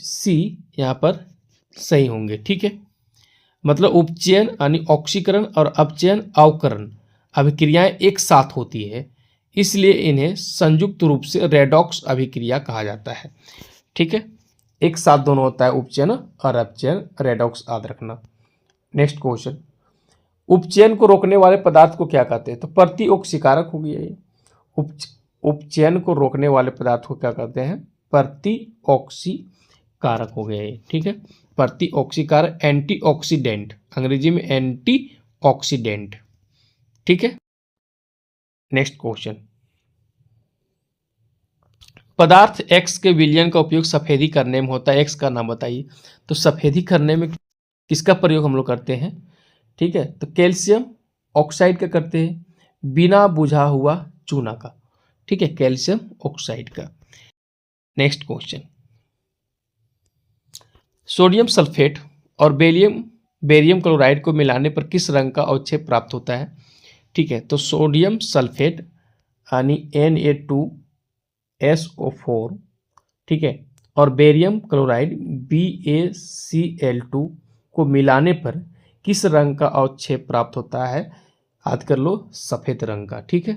C यहाँ पर सही होंगे। ठीक है, मतलब उपचयन यानी ऑक्सीकरण और अपचयन अवकरण अभिक्रियाएं एक साथ होती है, इसलिए इन्हें संयुक्त रूप से रेडॉक्स अभिक्रिया कहा जाता है। ठीक है, एक साथ दोनों होता है उपचयन और अपचयन, रेडॉक्स याद रखना। नेक्स्ट क्वेश्चन, उपचयन को रोकने वाले पदार्थ को क्या कहते हैं? तो प्रतिओक्सीकारक हो गया ये। उपचयन को रोकने वाले पदार्थ को क्या कहते हैं? प्रतिओक्सीकारक हो गया ये, ठीक है। प्रतिओक्सीकारक, एंटीऑक्सीडेंट, अंग्रेजी में एंटीऑक्सीडेंट, ठीक है। नेक्स्ट क्वेश्चन, पदार्थ एक्स के विलयन का उपयोग सफेदी करने में होता है, एक्स का नाम बताइए। तो सफेदी करने में किसका प्रयोग हम लोग करते हैं? ठीक है, तो कैल्शियम ऑक्साइड का करते हैं, बिना बुझा हुआ चूना का, ठीक है, कैल्शियम ऑक्साइड का। नेक्स्ट क्वेश्चन, सोडियम सल्फेट और बेरियम क्लोराइड को मिलाने पर किस रंग का अवक्षेप प्राप्त होता है? ठीक है, तो सोडियम सल्फेट यानी Na2SO4, ठीक है, और बेरियम क्लोराइड BaCl2 को मिलाने पर किस रंग का अवक्षेप प्राप्त होता है? याद कर लो, सफेद रंग का, ठीक है,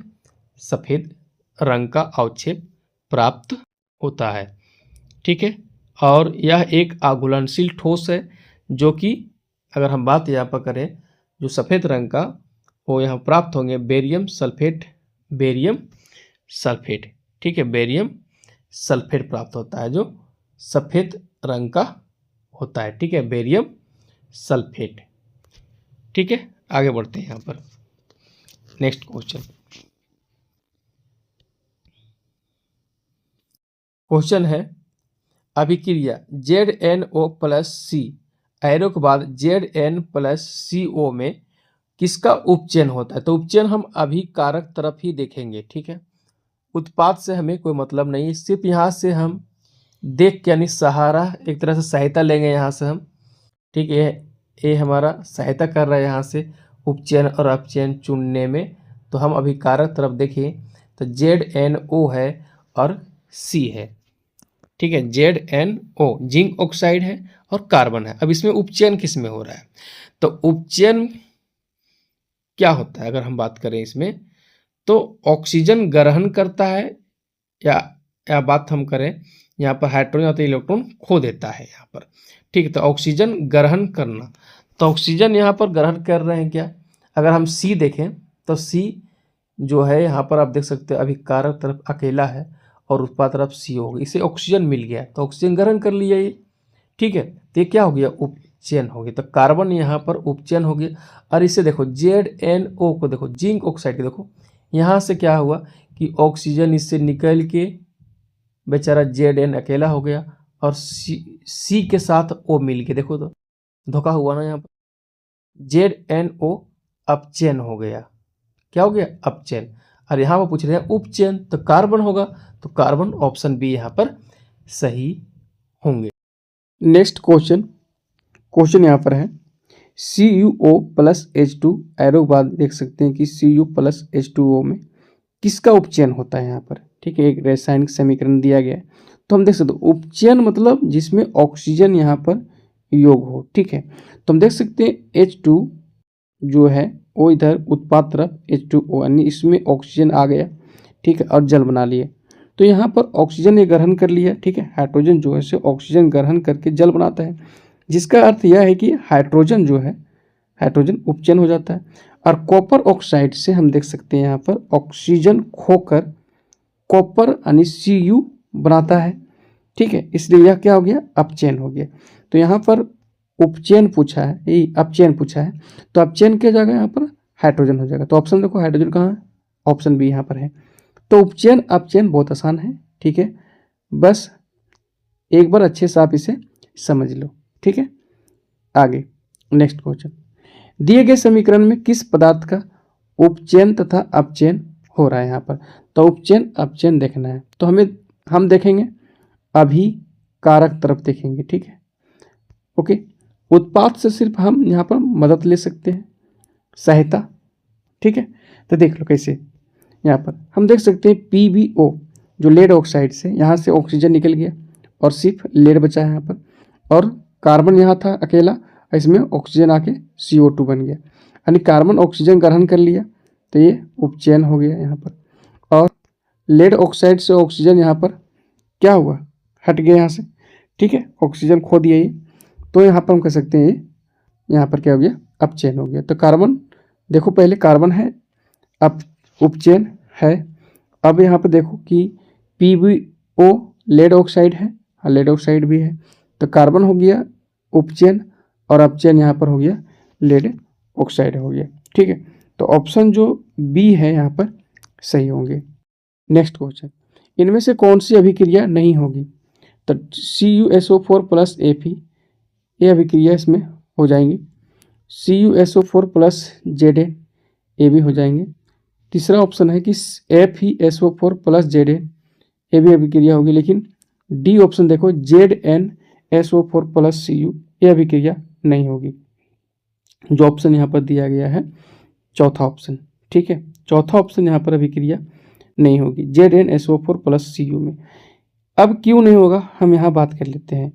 सफेद रंग का अवक्षेप प्राप्त होता है, ठीक है। और यह एक आघूलनशील ठोस है, जो कि अगर हम बात यहाँ पर करें जो सफ़ेद रंग का, वो यहाँ प्राप्त होंगे बेरियम सल्फेट, ठीक है, बेरियम सल्फेट प्राप्त होता है जो सफ़ेद रंग का होता है, ठीक है, बेरियम सल्फेट, ठीक है। आगे बढ़ते हैं यहाँ पर। नेक्स्ट क्वेश्चन है, अभिक्रिया ZnO+C एरो के बाद Zn+CO में किसका उपचयन होता है? तो उपचयन हम अभिकारक तरफ ही देखेंगे, ठीक है, उत्पाद से हमें कोई मतलब नहीं, सिर्फ यहाँ से हम देख के यानी सहारा, एक तरह से सहायता लेंगे यहाँ से हम, ठीक है, ये हमारा सहायता कर रहा है यहाँ से उपचयन और अपचयन चुनने में। तो हम अभिकारक तरफ देखें तो ZnO है और C है, ठीक है, ZnO जिंक ऑक्साइड है और कार्बन है। अब इसमें उपचयन किस में हो रहा है? तो उपचयन क्या होता है अगर हम बात करें इसमें, तो ऑक्सीजन ग्रहण करता है, या बात हम करें यहाँ पर हाइड्रोजन और इलेक्ट्रॉन खो देता है यहाँ पर, ठीक है। तो ऑक्सीजन ग्रहण करना, तो ऑक्सीजन यहाँ पर ग्रहण कर रहे हैं क्या? अगर हम सी देखें तो सी जो है यहाँ पर आप देख सकते हैं अभिकारक तरफ अकेला है और उत्पाद तरफ सी होगी, इसे ऑक्सीजन मिल गया तो ऑक्सीजन ग्रहण कर लिया ये, ठीक है। तो ये क्या हो गया? उपचयन हो गया। तो कार्बन यहाँ पर उपचयन हो गया। और इसे देखो ZnO को देखो, जिंक ऑक्साइड को देखो, यहाँ से क्या हुआ कि ऑक्सीजन इससे निकल के बेचारा Zn अकेला हो गया और C के साथ O मिल गया, देखो तो धोखा हुआ ना यहाँ पर, ZnO अपचयन हो गया। क्या हो गया? अपचयन। और यहाँ पर पूछ रहे हैं उपचयन, तो कार्बन होगा, तो कार्बन ऑप्शन बी यहाँ पर सही होंगे। नेक्स्ट क्वेश्चन यहाँ पर है CuO+H2 एरो बाद देख सकते हैं कि Cu+H2O में किसका उपचयन होता है यहाँ पर, ठीक है, एक रासायनिक समीकरण दिया गया है। तो हम देख सकते हैं उपचयन मतलब जिसमें ऑक्सीजन यहाँ पर योग हो, ठीक है। तो हम देख सकते हैं H2 जो है वो इधर उत्पाद तरफ H2O यानी इसमें ऑक्सीजन आ गया, ठीक है, और जल बना लिए। तो यहाँ पर ऑक्सीजन ने ग्रहण कर लिया, ठीक है, हाइड्रोजन जो है से ऑक्सीजन ग्रहण करके जल बनाता है, जिसका अर्थ यह है कि हाइड्रोजन जो है हाइड्रोजन उपचयन हो जाता है। और कॉपर ऑक्साइड से हम देख सकते हैं यहाँ पर ऑक्सीजन खोकर कॉपर यानी Cu बनाता है, ठीक है, इसलिए यह क्या हो गया? अपचयन हो गया। तो यहाँ पर उपचयन पूछा है, ये अपचयन पूछा है, तो अपचयन क्या जाएगा? यहाँ पर हाइड्रोजन हो जाएगा। तो ऑप्शन देखो हाइड्रोजन कहाँ है? ऑप्शन बी यहाँ पर है। तो उपचयन अपचयन बहुत आसान है, ठीक है, बस एक बार अच्छे से आप इसे समझ लो, ठीक है। आगे नेक्स्ट क्वेश्चन, दिए गए समीकरण में किस पदार्थ का उपचयन तथा अपचयन हो रहा है यहाँ पर? तो उपचयन अपचयन देखना है, तो हम देखेंगे अभिकारक तरफ देखेंगे, ठीक है, ओके। उत्पाद से सिर्फ हम यहाँ पर मदद ले सकते हैं, सहायता, ठीक है। तो देख लो कैसे, यहाँ पर हम देख सकते हैं PbO जो लेड ऑक्साइड से यहाँ से ऑक्सीजन निकल गया और सिर्फ लेड बचा है यहाँ पर, और कार्बन यहाँ था अकेला, इसमें ऑक्सीजन आके CO2 बन गया, यानी कार्बन ऑक्सीजन ग्रहण कर लिया, तो ये उपचयन हो गया यहाँ पर। और लेड ऑक्साइड से ऑक्सीजन यहाँ पर क्या हुआ? हट गया यहाँ से, ठीक है, ऑक्सीजन खो दिया ये, तो यहाँ पर हम कह सकते हैं ये यहाँ पर क्या हो गया, अपचयन हो गया। तो कार्बन देखो, पहले कार्बन है, अब उपचयन है। अब यहाँ पर देखो कि PbO लेड ऑक्साइड है, हाँ लेड ऑक्साइड भी है। तो कार्बन हो गया उपचयन और अपचयन यहाँ पर हो गया लेड ऑक्साइड हो गया। ठीक है, तो ऑप्शन जो बी है यहाँ पर सही होंगे। नेक्स्ट क्वेश्चन, इनमें से कौन सी अभिक्रिया नहीं होगी? तो CuSO4 प्लस Fe, ये अभिक्रिया इसमें हो जाएंगी। CuSO4 प्लस Zn, ये भी हो जाएंगे। तीसरा ऑप्शन है कि FeSO4 प्लस Zn, ये भी अभिक्रिया होगी। लेकिन डी ऑप्शन देखो, ZnSO4 प्लस Cu, ये अभिक्रिया नहीं होगी। जो ऑप्शन यहाँ पर दिया गया है चौथा ऑप्शन, ठीक है, चौथा ऑप्शन यहाँ पर अभिक्रिया नहीं होगी ZnSO4 प्लस Cu में। अब क्यों नहीं होगा हम यहाँ बात कर लेते हैं।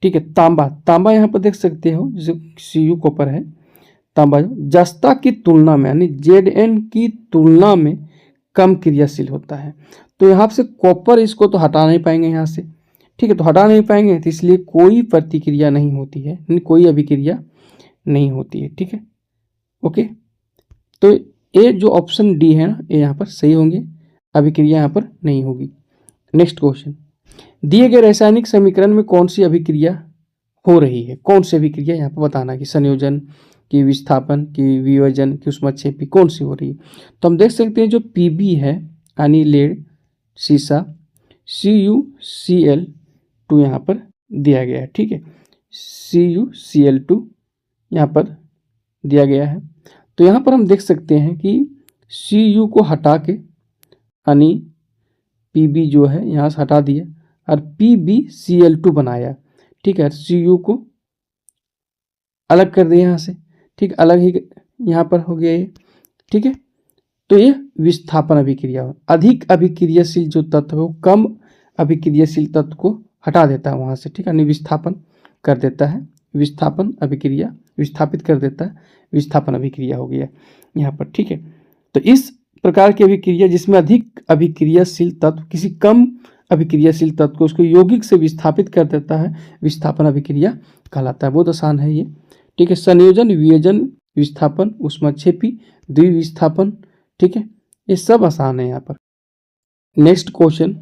ठीक है, तांबा यहाँ पर देख सकते हो, जैसे Cu कॉपर है, तांबा जस्ता की तुलना में यानी Zn की तुलना में कम क्रियाशील होता है। तो यहाँ से कॉपर इसको तो हटा नहीं पाएंगे यहाँ से, ठीक है, तो हटा नहीं पाएंगे, तो इसलिए कोई प्रतिक्रिया नहीं होती है, यानी कोई अभिक्रिया नहीं होती है। ठीक है, ओके, तो ये जो ऑप्शन डी है ना, ये यहाँ पर सही होंगे, अभिक्रिया यहाँ पर नहीं होगी। नेक्स्ट क्वेश्चन, दिए गए रासायनिक समीकरण में कौन सी अभिक्रिया हो रही है? कौन सी अभिक्रिया यहाँ पर बताना कि संयोजन की, विस्थापन की, वियोजन की, ऊष्माक्षेपी, कौन सी हो रही है? तो हम देख सकते हैं जो Pb है यानी लेड सीसा, CuCl2 यहाँ पर दिया गया है। ठीक है, CuCl2 यहाँ पर दिया गया है। तो यहाँ पर हम देख सकते हैं कि Cu को हटा के यानी Pb जो है यहाँ से हटा दिया और PbCl2 बनाया। ठीक है, Cu को अलग कर दिया यहाँ से, ठीक, अलग ही यहाँ पर हो गया ये। ठीक है, तो ये विस्थापन अभिक्रिया हो, अधिक अभिक्रियाशील जो तत्व है वो कम अभिक्रियाशील तत्व को हटा देता है वहाँ से। ठीक है, यानी विस्थापन कर देता है, विस्थापन अभिक्रिया, विस्थापित कर देता है, विस्थापन अभिक्रिया हो गया यहाँ पर। ठीक है, तो इस प्रकार की अभिक्रिया जिसमें अधिक अभिक्रियाशील तत्व किसी कम अभिक्रियाशील तत्व को उसको यौगिक से विस्थापित कर देता है, विस्थापन अभिक्रिया कहलाता है। बहुत आसान है ये। ठीक है, संयोजन, वियोजन, विस्थापन, ऊष्माक्षेपी, द्विविस्थापन, ठीक है, ये सब आसान है यहाँ पर। नेक्स्ट क्वेश्चन,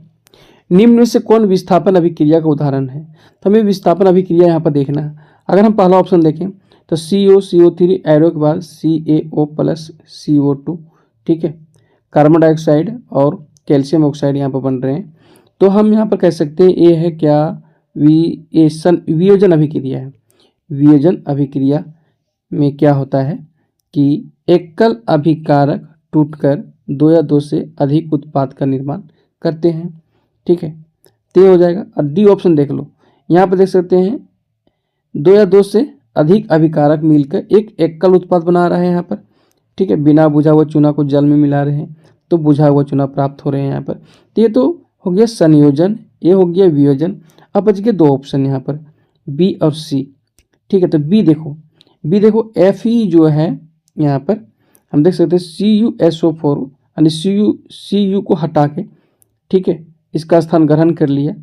निम्न में से कौन विस्थापन अभिक्रिया का उदाहरण है? तो हमें विस्थापन अभिक्रिया यहाँ पर देखना है। अगर हम पहला ऑप्शन देखें तो CO एरो के बाद CaO प्लस CO2, ठीक है, कार्बन डाइऑक्साइड और कैल्शियम ऑक्साइड यहाँ पर बन रहे हैं। तो हम यहाँ पर कह सकते हैं ये है क्या, वियोजन अभिक्रिया है। वियोजन अभिक्रिया में क्या होता है कि एकल अभिकारक टूटकर दो या दो से अधिक उत्पाद का निर्माण करते हैं। ठीक है, तो ये हो जाएगा। और डी ऑप्शन देख लो, यहाँ पर देख सकते हैं दो या दो से अधिक अभिकारक मिलकर एक एकल उत्पाद बना रहा है यहाँ पर। ठीक है, बिना बुझा हुआ चूना को जल में मिला रहे हैं तो बुझा हुआ चूना प्राप्त हो रहे हैं यहाँ पर। तो ये तो हो गया संयोजन, ये हो गया वियोजन। अब बच गए दो ऑप्शन यहाँ पर, बी और सी। ठीक है, तो बी देखो, Fe जो है यहाँ पर हम देख सकते हैं CuSO4 यानी Cu को हटा के, ठीक है, इसका स्थान ग्रहण कर लिया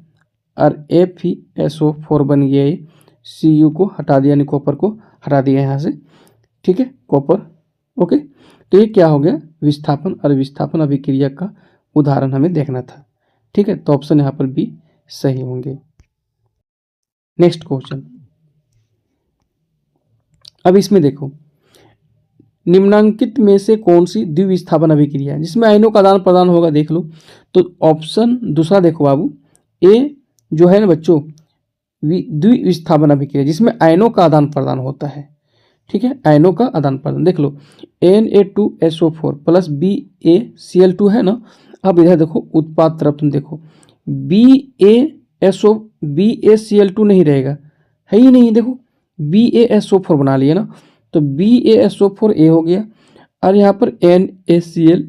और FeSO4 बन गया ये। Cu को हटा दिया यानी कॉपर को हटा दिया यहाँ से। ठीक है, कॉपर, ओके, तो ये क्या हो गया, विस्थापन और विस्थापन अभिक्रिया का उदाहरण हमें देखना था। ठीक है, तो ऑप्शन यहाँ पर बी सही होंगे। नेक्स्ट क्वेश्चन, अब इसमें देखो निम्नांकित में से कौन सी द्विविस्थापन अभिक्रिया है जिसमें आयनों का आदान प्रदान होगा? देख लो, तो ऑप्शन दूसरा देखो बाबू, ए जो है ना बच्चों, द्विविस्थापन अभिक्रिया जिसमें आयनों का आदान प्रदान होता है। ठीक है, आयनों का आदान प्रदान देख लो, Na2SO4 प्लस BaCl2 है ना। अब इधर देखो उत्पाद तरफ तुम देखो, BaCl2 नहीं रहेगा, है ही नहीं। देखो BaSO4 बना लिया ना, तो BaSO4 A हो गया और यहाँ पर NaCl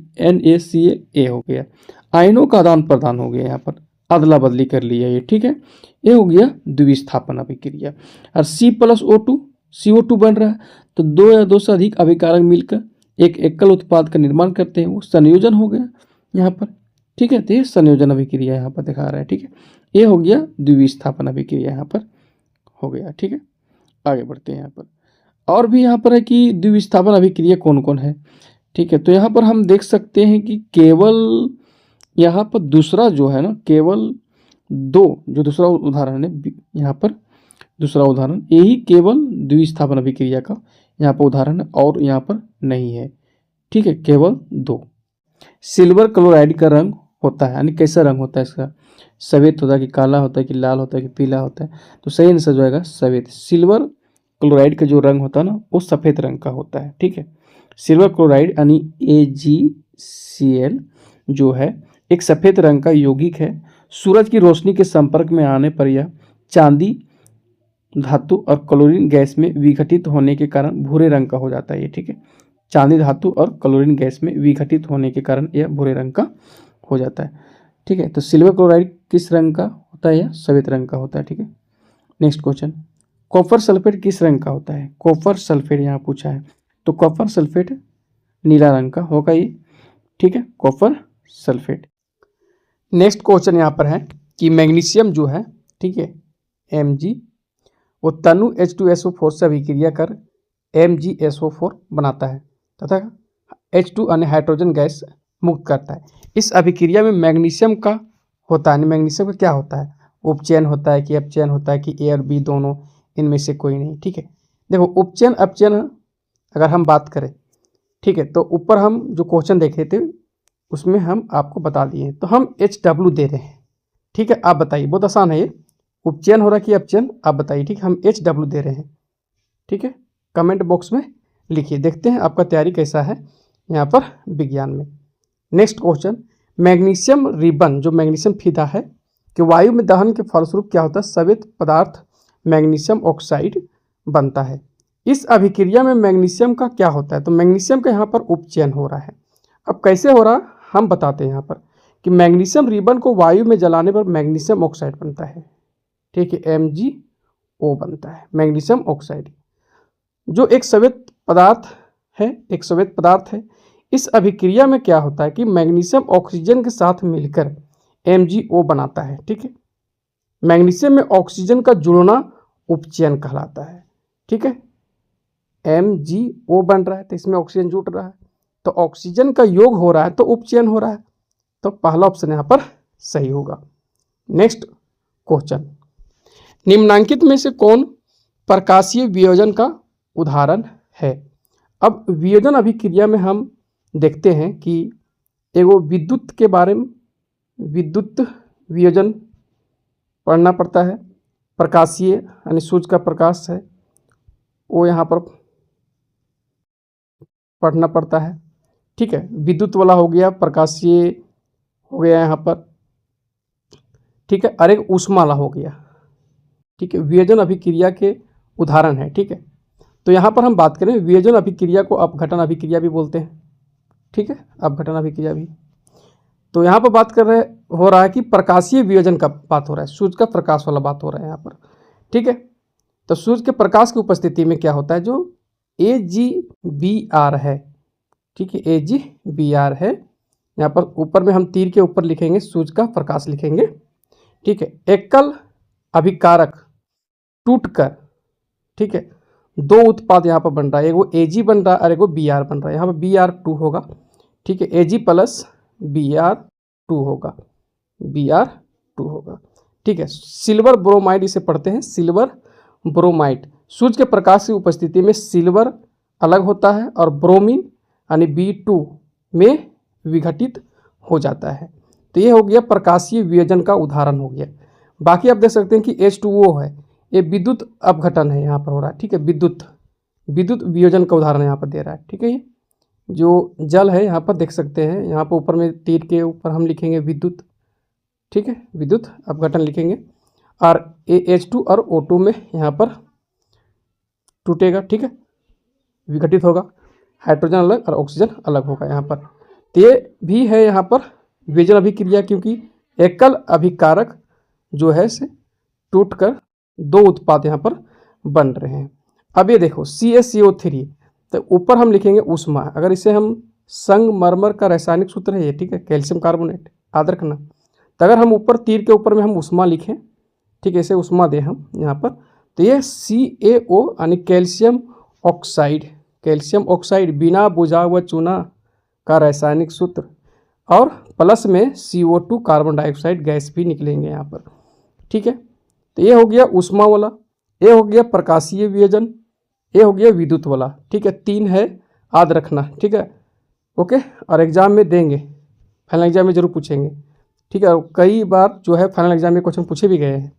A हो गया। आयनों का आदान प्रदान हो गया, यहाँ पर अदला बदली कर लिया ये। ठीक है, ये हो गया द्विविस्थापन अभिक्रिया। और C प्लस O2 CO2 बन रहा है, तो दो या दो से अधिक अभिकारक मिलकर एक एकल उत्पाद का निर्माण करते हैं, वो संयोजन हो गया यहाँ पर। ठीक है, तो ये संयोजन अभिक्रिया यहाँ पर दिखा रहा है। ठीक है, ये हो गया द्विविस्थापन अभिक्रिया यहाँ पर हो गया। ठीक है, आगे बढ़ते हैं यहाँ पर। और भी यहाँ पर है कि द्विविस्थापन अभिक्रिया कौन कौन है। ठीक है, तो यहाँ पर हम देख सकते हैं कि केवल यहाँ पर दूसरा जो है ना, केवल दो, जो दूसरा उदाहरण है यहाँ पर, दूसरा उदाहरण यही केवल द्विस्थापन अभिक्रिया का यहाँ पर उदाहरण है और यहाँ पर नहीं है। ठीक है, केवल दो। सिल्वर क्लोराइड का रंग होता है, यानी कैसा रंग होता है इसका, सफ़ेद होता है कि काला होता है कि लाल होता है कि पीला होता है, तो सही आंसर जो आएगा सफ़ेद। सिल्वर क्लोराइड का जो रंग होता है ना, वो सफ़ेद रंग का होता है। ठीक है, सिल्वर क्लोराइड यानी AgCl जो है एक सफ़ेद रंग का यौगिक है। सूरज की रोशनी के संपर्क में आने पर यह चांदी धातु और क्लोरीन गैस में विघटित होने के कारण भूरे रंग का हो जाता है ये। ठीक है, चांदी धातु और क्लोरीन गैस में विघटित होने के कारण यह भूरे रंग का हो जाता है। ठीक है, तो सिल्वर क्लोराइड किस रंग का होता है, यह सफ़ेद रंग का होता है। ठीक है, नेक्स्ट क्वेश्चन, कॉपर सल्फेट किस रंग का होता है। कॉपर सल्फेट यहाँ पूछा है, तो कॉपर सल्फेट नीला रंग का होगा ये। ठीक है, कॉपर सल्फेट। नेक्स्ट क्वेश्चन यहाँ पर है कि मैग्नीशियम जो है, ठीक है, Mg, वो तनु H2SO4 से अभिक्रिया कर MgSO4 बनाता है तथा H2 अन्य हाइड्रोजन गैस मुक्त करता है। इस अभिक्रिया में मैग्नीशियम का होता है, मैग्नीशियम का क्या होता है, उपचयन होता है कि अपचयन होता है कि A और B दोनों, इनमें से कोई नहीं। ठीक है, देखो उपचयन अपचयन अगर हम बात करें, ठीक है, तो ऊपर हम जो क्वेश्चन देखे थे उसमें हम आपको बता दिए, तो हम HW दे रहे हैं। ठीक है, आप बताइए, बहुत आसान है ये, उपचयन हो रहा है कि अपचयन, आप बताइए। ठीक है, हम HW दे रहे हैं। ठीक है, कमेंट बॉक्स में लिखिए, देखते हैं आपका तैयारी कैसा है यहाँ पर विज्ञान में। नेक्स्ट क्वेश्चन, मैग्नीशियम रिबन, जो मैग्नीशियम फीता है कि वायु में दहन के फलस्वरूप क्या होता है, सवेत पदार्थ मैग्नीशियम ऑक्साइड बनता है। इस अभिक्रिया में मैग्नीशियम का क्या होता है, तो मैग्नीशियम का यहाँ पर उपचयन हो रहा है। अब कैसे हो रहा हम बताते हैं यहाँ पर कि मैग्नीशियम रिबन को वायु में जलाने पर मैग्नीशियम ऑक्साइड बनता है। ठीक है, MgO बनता है, मैग्नीशियम ऑक्साइड, जो एक सवेत पदार्थ है, एक सवेत पदार्थ है। इस अभिक्रिया में क्या होता है कि मैग्नीशियम ऑक्सीजन के साथ मिलकर MgO बनाता है। ठीक है, मैग्नीशियम में ऑक्सीजन का जुड़ना उपचयन कहलाता है। ठीक है, MgO बन रहा है तो इसमें ऑक्सीजन जुड़ रहा है, तो ऑक्सीजन का योग हो रहा है तो उपचयन हो रहा है, तो पहला ऑप्शन यहाँ पर सही होगा। नेक्स्ट क्वेश्चन, निम्नांकित में से कौन प्रकाशीय वियोजन का उदाहरण है। अब वियोजन अभिक्रिया में हम देखते हैं कि एगो विद्युत के बारे में, विद्युत वियोजन पढ़ना पड़ता है, प्रकाशीय यानी सूर्य का प्रकाश है वो यहाँ पर पढ़ना पड़ता है। ठीक है, विद्युत वाला हो गया, प्रकाशीय हो गया यहाँ पर। ठीक है, और एक ऊष्मा वाला हो गया। ठीक है, वियोजन अभिक्रिया के उदाहरण है। ठीक है, तो यहाँ पर हम बात करें वियोजन अभिक्रिया को अपघटन अभिक्रिया भी बोलते हैं। ठीक है, अपघटन अभिक्रिया भी। तो यहाँ पर बात कर रहे हो रहा है कि प्रकाशीय वियोजन का बात हो रहा है, सूर्य का प्रकाश वाला बात हो रहा है यहाँ पर। ठीक है, तो सूर्य के प्रकाश की उपस्थिति में क्या होता है, जो AgBr है। ठीक है, AgBr है, यहाँ पर ऊपर में हम तीर के ऊपर लिखेंगे सूर्य का प्रकाश लिखेंगे। ठीक है, एकल अभिकारक टूटकर, ठीक है, दो उत्पाद यहाँ पर बन रहा है, एगो Ag बन रहा है और एगो Br बन रहा है, यहाँ पर Br2 होगा। ठीक है, Ag प्लस Br2 होगा, Br2 होगा। ठीक है, सिल्वर ब्रोमाइड इसे पढ़ते हैं, सिल्वर ब्रोमाइड। सूर्य के प्रकाश की उपस्थिति में सिल्वर अलग होता है और ब्रोमीन यानी B2 में विघटित हो जाता है। तो ये हो गया प्रकाशीय वियोजन का उदाहरण हो गया। बाकी आप देख सकते हैं कि H2O है, ये विद्युत अपघटन है यहाँ पर हो रहा है। ठीक है, विद्युत वियोजन का उदाहरण यहाँ पर दे रहा है। ठीक है, ये जो जल है यहाँ पर देख सकते हैं, यहाँ पर ऊपर में तीर के ऊपर हम लिखेंगे विद्युत। ठीक है, विद्युत अपघटन लिखेंगे और H2 और O2 में यहाँ पर टूटेगा। ठीक है, विघटित होगा, हाइड्रोजन अलग और ऑक्सीजन अलग होगा यहाँ पर। तो ये भी है यहाँ पर वियोजन अभिक्रिया, क्योंकि एकल अभिकारक जो है से टूटकर दो उत्पाद यहाँ पर बन रहे हैं। अब ये देखो CaCO3, तो ऊपर हम लिखेंगे ऊष्मा। अगर इसे हम संगमरमर का रासायनिक सूत्र है ये, ठीक है, कैल्शियम कार्बोनेट, याद रखना। तो अगर हम ऊपर तीर के ऊपर में हम ऊष्मा लिखें, ठीक है, इसे ऊष्मा दें हम यहाँ पर, तो ये CaO यानी कैल्शियम ऑक्साइड, कैल्शियम ऑक्साइड बिना बुझा हुआ चूना का रासायनिक सूत्र, और प्लस में CO2 कार्बन डाइऑक्साइड गैस भी निकलेंगे यहाँ पर। ठीक है, तो ये हो गया ऊष्मा वाला, ये हो गया प्रकाशीय वियोजन, ये हो गया विद्युत वाला। ठीक है, 3 है, याद रखना। ठीक है, ओके, और एग्जाम में देंगे, फाइनल एग्जाम में जरूर पूछेंगे। ठीक है, कई बार जो है फाइनल एग्जाम में क्वेश्चन पूछे भी गए हैं।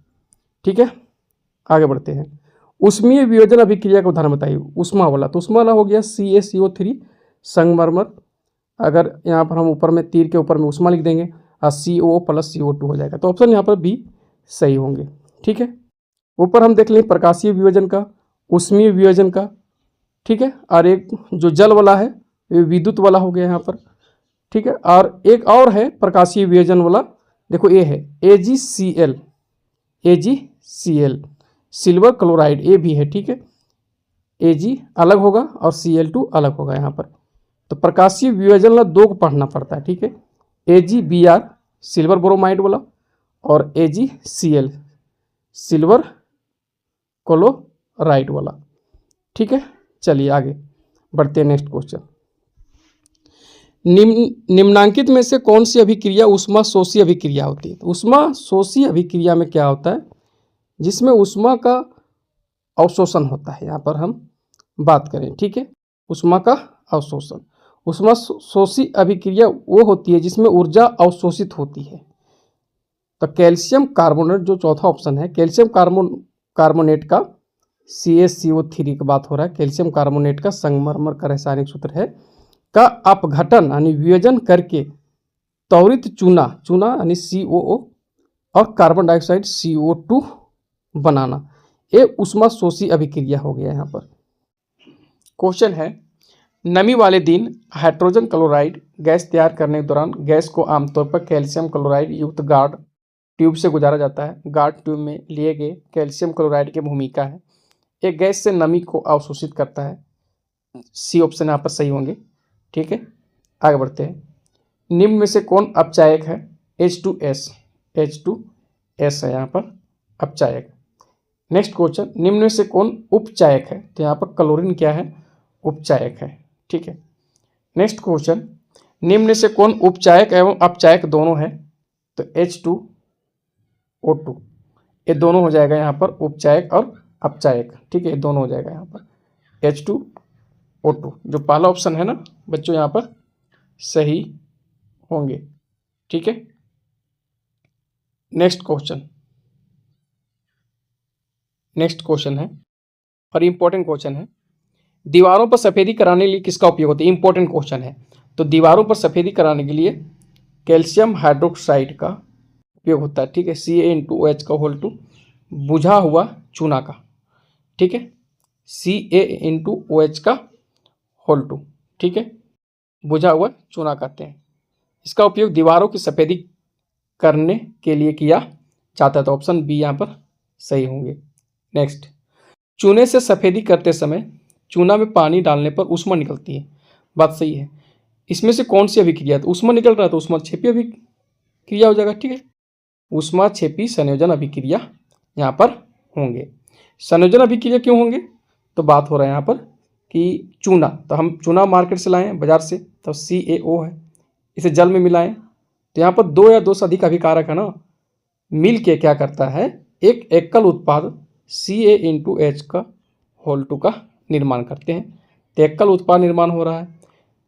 ठीक है, आगे बढ़ते हैं। ऊष्मीय वियोजन अभिक्रिया का उदाहरण बताइए। ऊष्मा वाला, तो ऊष्मा वाला हो गया CaCO3 संगमरमर। अगर यहाँ पर हम ऊपर में तीर के ऊपर में ऊष्मा लिख देंगे और CO प्लस CO2 हो जाएगा, तो ऑप्शन यहाँ पर भी सही होंगे। ठीक है, ऊपर हम देख लें प्रकाशीय वियोजन का, ऊष्मीय वियोजन का। ठीक है, और एक जो जल वाला है ये विद्युत वाला हो गया यहाँ पर। ठीक है, और एक और है प्रकाशीय वियोजन वाला, देखो ये है AgCl सिल्वर क्लोराइड, ये भी है। ठीक है, Ag अलग होगा और Cl2 अलग होगा यहाँ पर। तो प्रकाशीय वियोजन वाला 2 को पढ़ना पड़ता है। ठीक है, AgBr सिल्वर ब्रोमाइड वाला और AgCl सिल्वर क्लोराइड वाला। ठीक है, चलिए आगे बढ़ते हैं। नेक्स्ट क्वेश्चन, निम्नांकित में से कौन सी अभिक्रिया ऊष्मा शोषी अभिक्रिया होती है? तो ऊष्मा शोषी अभिक्रिया में क्या होता है, जिसमें ऊष्मा का अवशोषण होता है। यहाँ पर हम बात करें, ठीक है, ऊष्मा का अवशोषण। ऊष्मा शोषी अभिक्रिया वो होती है जिसमें ऊर्जा अवशोषित होती है। तो कैल्शियम कार्बोनेट जो चौथा ऑप्शन है, कैल्शियम कार्बोनेट का CaCO3 की बात हो रहा है, कैल्शियम कार्बोनेट का संगमरमर का रासायनिक सूत्र है, का अपघटन यानी वियोजन करके त्वरित चूना यानी COO और कार्बन डाइऑक्साइड CO2 बनाना, ये ऊष्मा शोषी अभिक्रिया हो गया। यहाँ पर क्वेश्चन है, नमी वाले दिन हाइड्रोजन क्लोराइड गैस तैयार करने के दौरान गैस को आमतौर पर कैल्शियम क्लोराइड युक्त गार्ड ट्यूब से गुजारा जाता है। गार्ड ट्यूब में लिए गए कैल्शियम क्लोराइड की भूमिका है, एक गैस से नमी को अवशोषित करता है। सी ऑप्शन यहाँ पर सही होंगे। ठीक है, आगे बढ़ते हैं। निम्न में से कौन अपचायक है? H2S है यहाँ पर अपचायक। नेक्स्ट क्वेश्चन, निम्न में से कौन उपचायक है? तो यहाँ पर क्लोरीन क्या है? उपचायक है। ठीक है, नेक्स्ट क्वेश्चन, निम्न में से कौन उपचायक एवं अपचायक दोनों है? तो H2O2, ये दोनों हो जाएगा यहाँ पर, उपचायक और अपचायक। ठीक है, ये दोनों हो जाएगा यहाँ पर H2O2, जो पहला ऑप्शन है ना बच्चों यहाँ पर सही होंगे। ठीक है, नेक्स्ट क्वेश्चन है और इम्पोर्टेंट क्वेश्चन है, दीवारों पर सफ़ेदी कराने के लिए किसका उपयोग होता है? इम्पोर्टेंट क्वेश्चन है। तो दीवारों पर सफ़ेदी कराने के लिए कैल्शियम हाइड्रोक्साइड का उपयोग होता है। ठीक है, Ca(OH) का होल टू बुझा हुआ चूना का। ठीक है, Ca(OH) का होल टू, ठीक है, बुझा हुआ चूना कहते हैं। इसका उपयोग दीवारों की सफ़ेदी करने के लिए किया जाता है। तो ऑप्शन बी यहाँ पर सही होंगे। नेक्स्ट, चूने से सफ़ेदी करते समय चूना में पानी डालने पर ऊष्मा निकलती है, बात सही है। इसमें से कौन सी अभिक्रिया? तो ऊष्मा निकल रहा है तो ऊष्माक्षेपी अभिक्रिया हो जाएगा। ठीक है, ऊष्माक्षेपी संयोजन अभिक्रिया यहाँ पर होंगे। संयोजन अभिक्रिया क्यों होंगे? तो बात हो रहा है यहाँ पर कि चूना, तो हम चूना मार्केट से लाएँ बाजार से, तो CaO है, इसे जल में मिलाएं तो यहाँ पर 2 या 2 से अधिक अभिकारक है ना, मिल के क्या करता है, एक एकल उत्पाद Ca(H) का होल टू का निर्माण करते हैं। तो एकल उत्पाद निर्माण हो रहा है।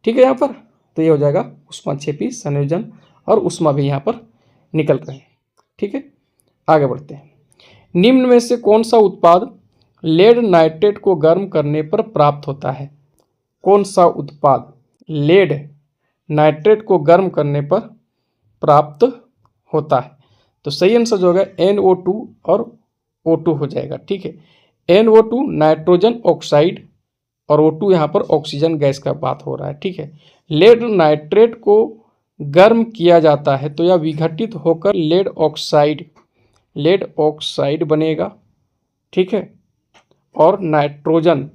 ठीक है, यहाँ पर तो ये हो जाएगा ऊष्माक्षेपी संयोजन, और ऊष्मा भी यहाँ पर निकल रहे हैं। ठीक है, आगे बढ़ते हैं। निम्न में से कौन सा उत्पाद लेड नाइट्रेट को गर्म करने पर प्राप्त होता है? कौन सा उत्पाद लेड नाइट्रेट को गर्म करने पर प्राप्त होता है? तो सही आंसर जो होगा NO2 और O2 हो जाएगा। ठीक है, NO2 नाइट्रोजन ऑक्साइड और O2 यहाँ पर ऑक्सीजन गैस का बात हो रहा है। ठीक है, लेड नाइट्रेट को गर्म किया जाता है तो यह विघटित होकर लेड ऑक्साइड बनेगा। ठीक है, और नाइट्रोजन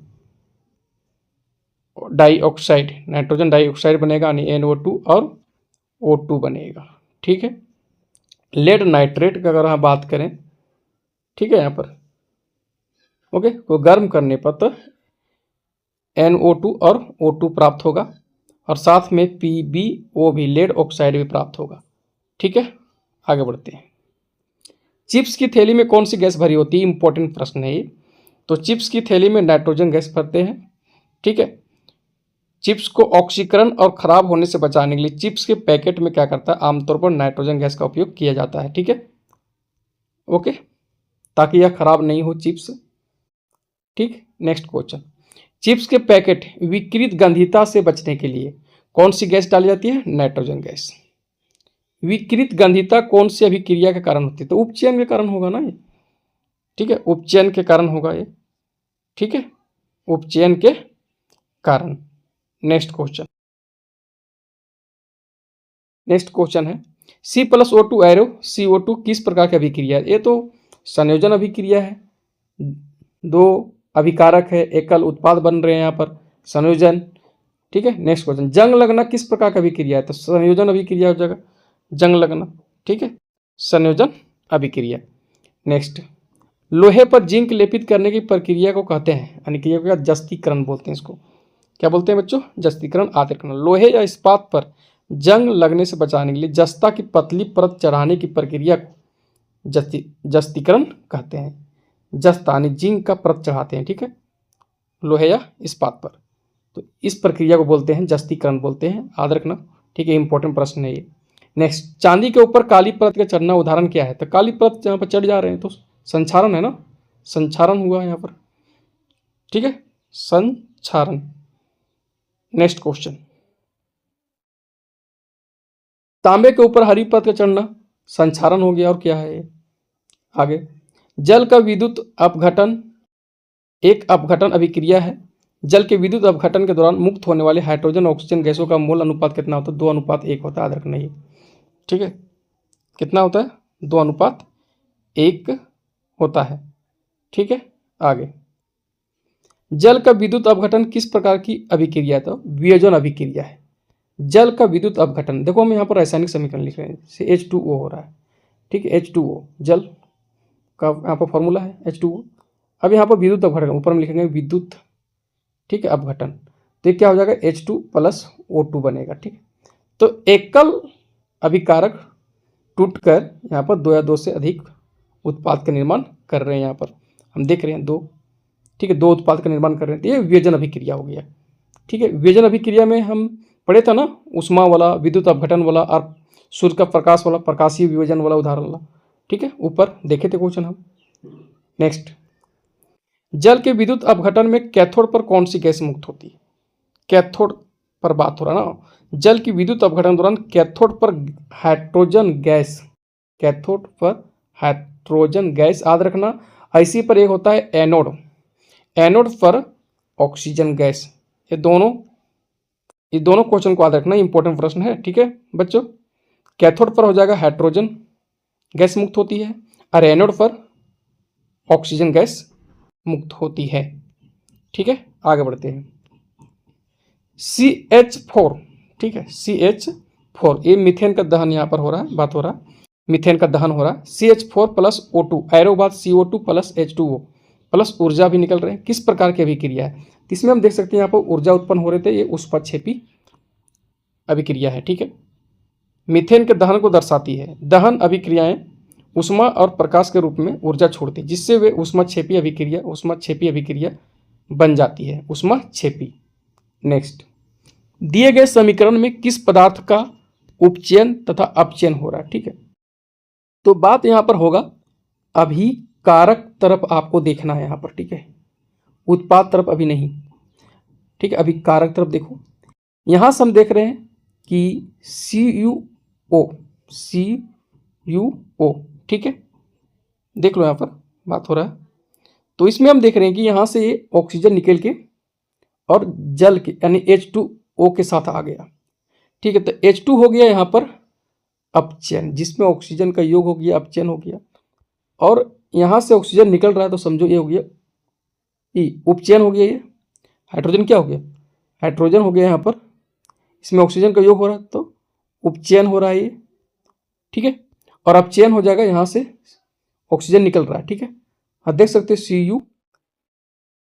डाइऑक्साइड बनेगा, यानी NO2 और O2 बनेगा। ठीक है, लेड नाइट्रेट का अगर हम बात करें, ठीक है, यहाँ पर ओके, को गर्म करने पर तो NO2 और O2 प्राप्त होगा और साथ में PbO भी, लेड ऑक्साइड भी प्राप्त होगा। ठीक है, आगे बढ़ते हैं। चिप्स की थैली में कौन सी गैस भरी होती है? इंपॉर्टेंट प्रश्न है ये। तो चिप्स की थैली में नाइट्रोजन गैस भरते हैं। ठीक है, चिप्स को ऑक्सीकरण और खराब होने से बचाने के लिए चिप्स के पैकेट में क्या करता है? आमतौर पर नाइट्रोजन गैस का उपयोग किया जाता है। ठीक है, ओके, ताकि यह खराब नहीं हो चिप्स। ठीक, नेक्स्ट क्वेश्चन। चिप्स के पैकेट विकृत गंधिता से बचने के लिए कौन सी गैस डाली जाती है? Nitrogen gas. विकृत गंधिता कौन सी अभिक्रिया के कारण होती है? तो उपचयन के कारण होगा ना ये। ठीक है, उपचयन के कारण होगा ये। ठीक है, उपचयन के कारण। नेक्स्ट क्वेश्चन, है C+O2 एरो CO2 किस प्रकार की अभिक्रिया है? ये तो संयोजन अभिक्रिया है, दो अभिकारक है, एकल उत्पाद बन रहे हैं यहाँ पर, संयोजन। ठीक है, नेक्स्ट क्वेश्चन, जंग लगना किस प्रकार का अभिक्रिया है? तो संयोजन अभिक्रिया हो जाएगा जंग लगना। ठीक है, संयोजन अभिक्रिया। नेक्स्ट, लोहे पर जिंक लेपित करने की प्रक्रिया को कहते हैं, यानी कि यह जस्तीकरण बोलते हैं। इसको क्या बोलते हैं बच्चों? जस्तीकरण, आर्द्रीकरण। लोहे या इस्पात पर जंग लगने से बचाने के लिए जस्ता की पतली परत चढ़ाने की प्रक्रिया को जस्तीकरण कहते हैं। जस्ता यानी जिंक का परत चढ़ाते हैं। ठीक है, लोहे या इस्पात पर, तो इस प्रक्रिया को बोलते हैं जस्तीकरण बोलते हैं, याद रखना। ठीक है, इंपॉर्टेंट प्रश्न है ये। नेक्स्ट, चांदी के ऊपर काली परत का चढ़ना उदाहरण क्या है? तो काली परत यहाँ पर चढ़ जा रहे हैं तो संक्षारण है ना, संक्षारण हुआ यहाँ पर। ठीक है, संक्षारण। नेक्स्ट क्वेश्चन, तांबे के ऊपर हरी परत का चढ़ना संक्षारण हो गया, और क्या है ये? आगे, जल का विद्युत अपघटन एक अपघटन अभिक्रिया है। जल के विद्युत अपघटन के दौरान मुक्त होने वाले हाइड्रोजन ऑक्सीजन गैसों का मोल अनुपात कितना होता है? 2:1 होता है, याद रखना ये। ठीक है, कितना होता है? 2:1 होता है। ठीक है, आगे, जल का विद्युत अपघटन किस प्रकार की अभिक्रिया है? तो वियोजन अभिक्रिया है। जल का विद्युत अपघटन, देखो हम यहाँ पर रासायनिक समीकरण लिख रहे हैं, जैसे H2O हो रहा है। ठीक है, H2O जल का यहाँ पर फॉर्मूला है H2O। अब यहाँ पर विद्युत अपघटन ऊपर में लिखेंगे विद्युत, ठीक है, अपघटन, तो ये क्या हो जाएगा? H2+O2 बनेगा। ठीक है, तो एकल अभिकारक टूटकर यहाँ पर 2 या 2 से अधिक उत्पाद का निर्माण कर रहे हैं। यहाँ पर हम देख रहे हैं 2। ठीक है, 2 उत्पाद का निर्माण कर रहे हैं, तो ये वियोजन अभिक्रिया हो गया। ठीक है, वियोजन अभिक्रिया में हम पढ़े था ना, उष्मा वाला, विद्युत अपघटन वाला और सूर्य का प्रकाश वाला, प्रकाशीय वियोजन वाला उदाहरण वाला। ठीक है, ऊपर देखे थे क्वेश्चन हम। नेक्स्ट, जल के विद्युत अपघटन में कैथोड पर कौन सी गैस मुक्त होती है? कैथोड पर बात हो रहा है ना। जल की विद्युत अपघटन दौरान कैथोड पर हाइड्रोजन गैस, कैथोड पर हाइड्रोजन गैस, याद रखना। ऐसी पर एक होता है एनोड, एनोड पर ऑक्सीजन गैस। ये दोनों क्वेश्चन को याद रखना, इंपॉर्टेंट प्रश्न है। ठीक है बच्चों, कैथोड पर हो जाएगा हाइड्रोजन गैस मुक्त होती है और एनोड पर ऑक्सीजन गैस मुक्त होती है। ठीक है, आगे बढ़ते हैं। CH4, ठीक है, CH4, ये मीथेन का दहन यहाँ पर हो रहा है, बात हो रहा है, मीथेन का दहन हो रहा है। CH4+O2 एरो बाद CO2+H2O प्लस ऊर्जा भी निकल रहे हैं। किस प्रकार की अभिक्रिया है? इसमें हम देख सकते हैं यहाँ पर ऊर्जा उत्पन्न हो रहे थे, ये उष्माक्षेपी अभिक्रिया है। ठीक है, मीथेन के दहन को दर्शाती है। दहन अभिक्रियाएं उष्मा और प्रकाश के रूप में ऊर्जा छोड़ती है, जिससे वे उष्माक्षेपी अभिक्रिया बन जाती है, उष्माक्षेपी। नेक्स्ट, दिए गए समीकरण में किस पदार्थ का उपचयन तथा अपचयन हो रहा है? ठीक है, तो बात यहां पर होगा अभिकारक तरफ आपको देखना है यहां पर। ठीक है, उत्पाद तरफ अभी नहीं। ठीक है, अभिकारक तरफ देखो। यहां से हम देख रहे हैं कि CuO, ठीक है, देख लो यहां पर बात हो रहा है। तो इसमें हम देख रहे हैं कि यहां से ये ऑक्सीजन निकल के और जल के यानी H2O के साथ आ गया। ठीक है, तो H2 हो गया यहाँ पर अपचयन, जिसमें ऑक्सीजन का योग हो गया, अपचयन हो गया। और यहाँ से ऑक्सीजन निकल रहा है, तो समझो ये हो गया उपचयन हो गया। ये हाइड्रोजन क्या हो गया? हाइड्रोजन हो गया यहाँ पर, इसमें ऑक्सीजन का योग हो रहा है, तो उपचयन हो रहा है ये। ठीक है, और अपचयन हो जाएगा, यहाँ से ऑक्सीजन निकल रहा है। ठीक है, हाँ देख सकते हैं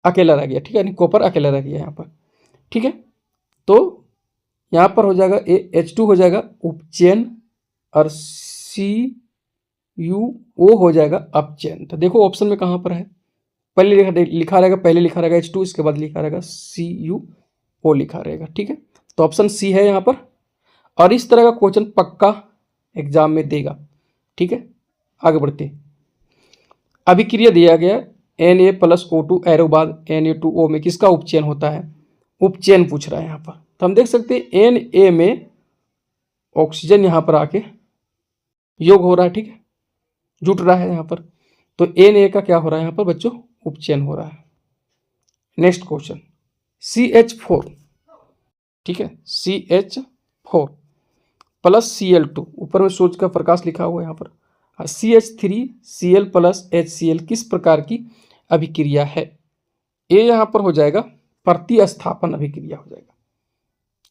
अकेला रह गया, ठीक है, यानी कॉपर अकेला रह गया यहाँ पर, ठीक है। तो यहाँ पर हो जाएगा H2 हो जाएगा उपचयन और CuO हो जाएगा अपचयन। तो देखो ऑप्शन में कहाँ पर है, पहले लिखा रहेगा, पहले लिखा रहेगा H2, इसके बाद लिखा रहेगा CuO लिखा रहेगा, ठीक है। तो ऑप्शन सी है यहाँ पर। और इस तरह का क्वेश्चन पक्का एग्जाम में देगा, ठीक है। आगे बढ़ते, अभिक्रिया दिया गया Na+O2 एरो बाद Na2O में किसका उपचयन होता है, उपचयन पूछ रहा है यहाँ पर। तो हम देख सकते हैं Na में ऑक्सीजन यहाँ पर आके योग हो रहा है, ठीक है, जुट रहा है यहाँ पर। तो Na का क्या हो रहा है यहाँ पर बच्चों, उपचयन हो रहा है। नेक्स्ट क्वेश्चन CH4, ठीक है, CH4 प्लस Cl2, ऊपर में सूरज का प्रकाश लिखा हुआ है यहाँ पर। CH3Cl प्लस HCl किस प्रकार की अभिक्रिया है। ये यहाँ पर हो जाएगा प्रतिस्थापन अभिक्रिया हो जाएगा,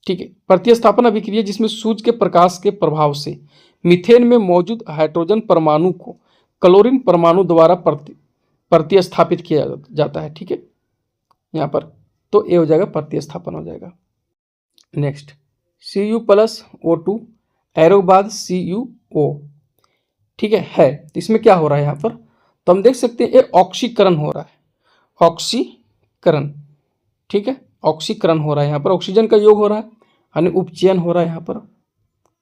ठीक है। प्रतिस्थापन अभिक्रिया जिसमें सूरज के प्रकाश के प्रभाव से मीथेन में मौजूद हाइड्रोजन परमाणु को क्लोरीन परमाणु द्वारा प्रतिस्थापित किया जाता है, ठीक है, यहाँ पर। तो ये हो जाएगा प्रतिस्थापन हो जाएगा। नेक्स्ट Cu+O2 एरो बाद CuO, ठीक है। तो इसमें क्या हो रहा है यहाँ पर, तो हम देख सकते हैं ये ऑक्सीकरण हो रहा है, ऑक्सीकरण, ठीक है, ऑक्सीकरण हो रहा है यहाँ पर, ऑक्सीजन का योग हो रहा है यानी उपचयन हो रहा है यहाँ पर,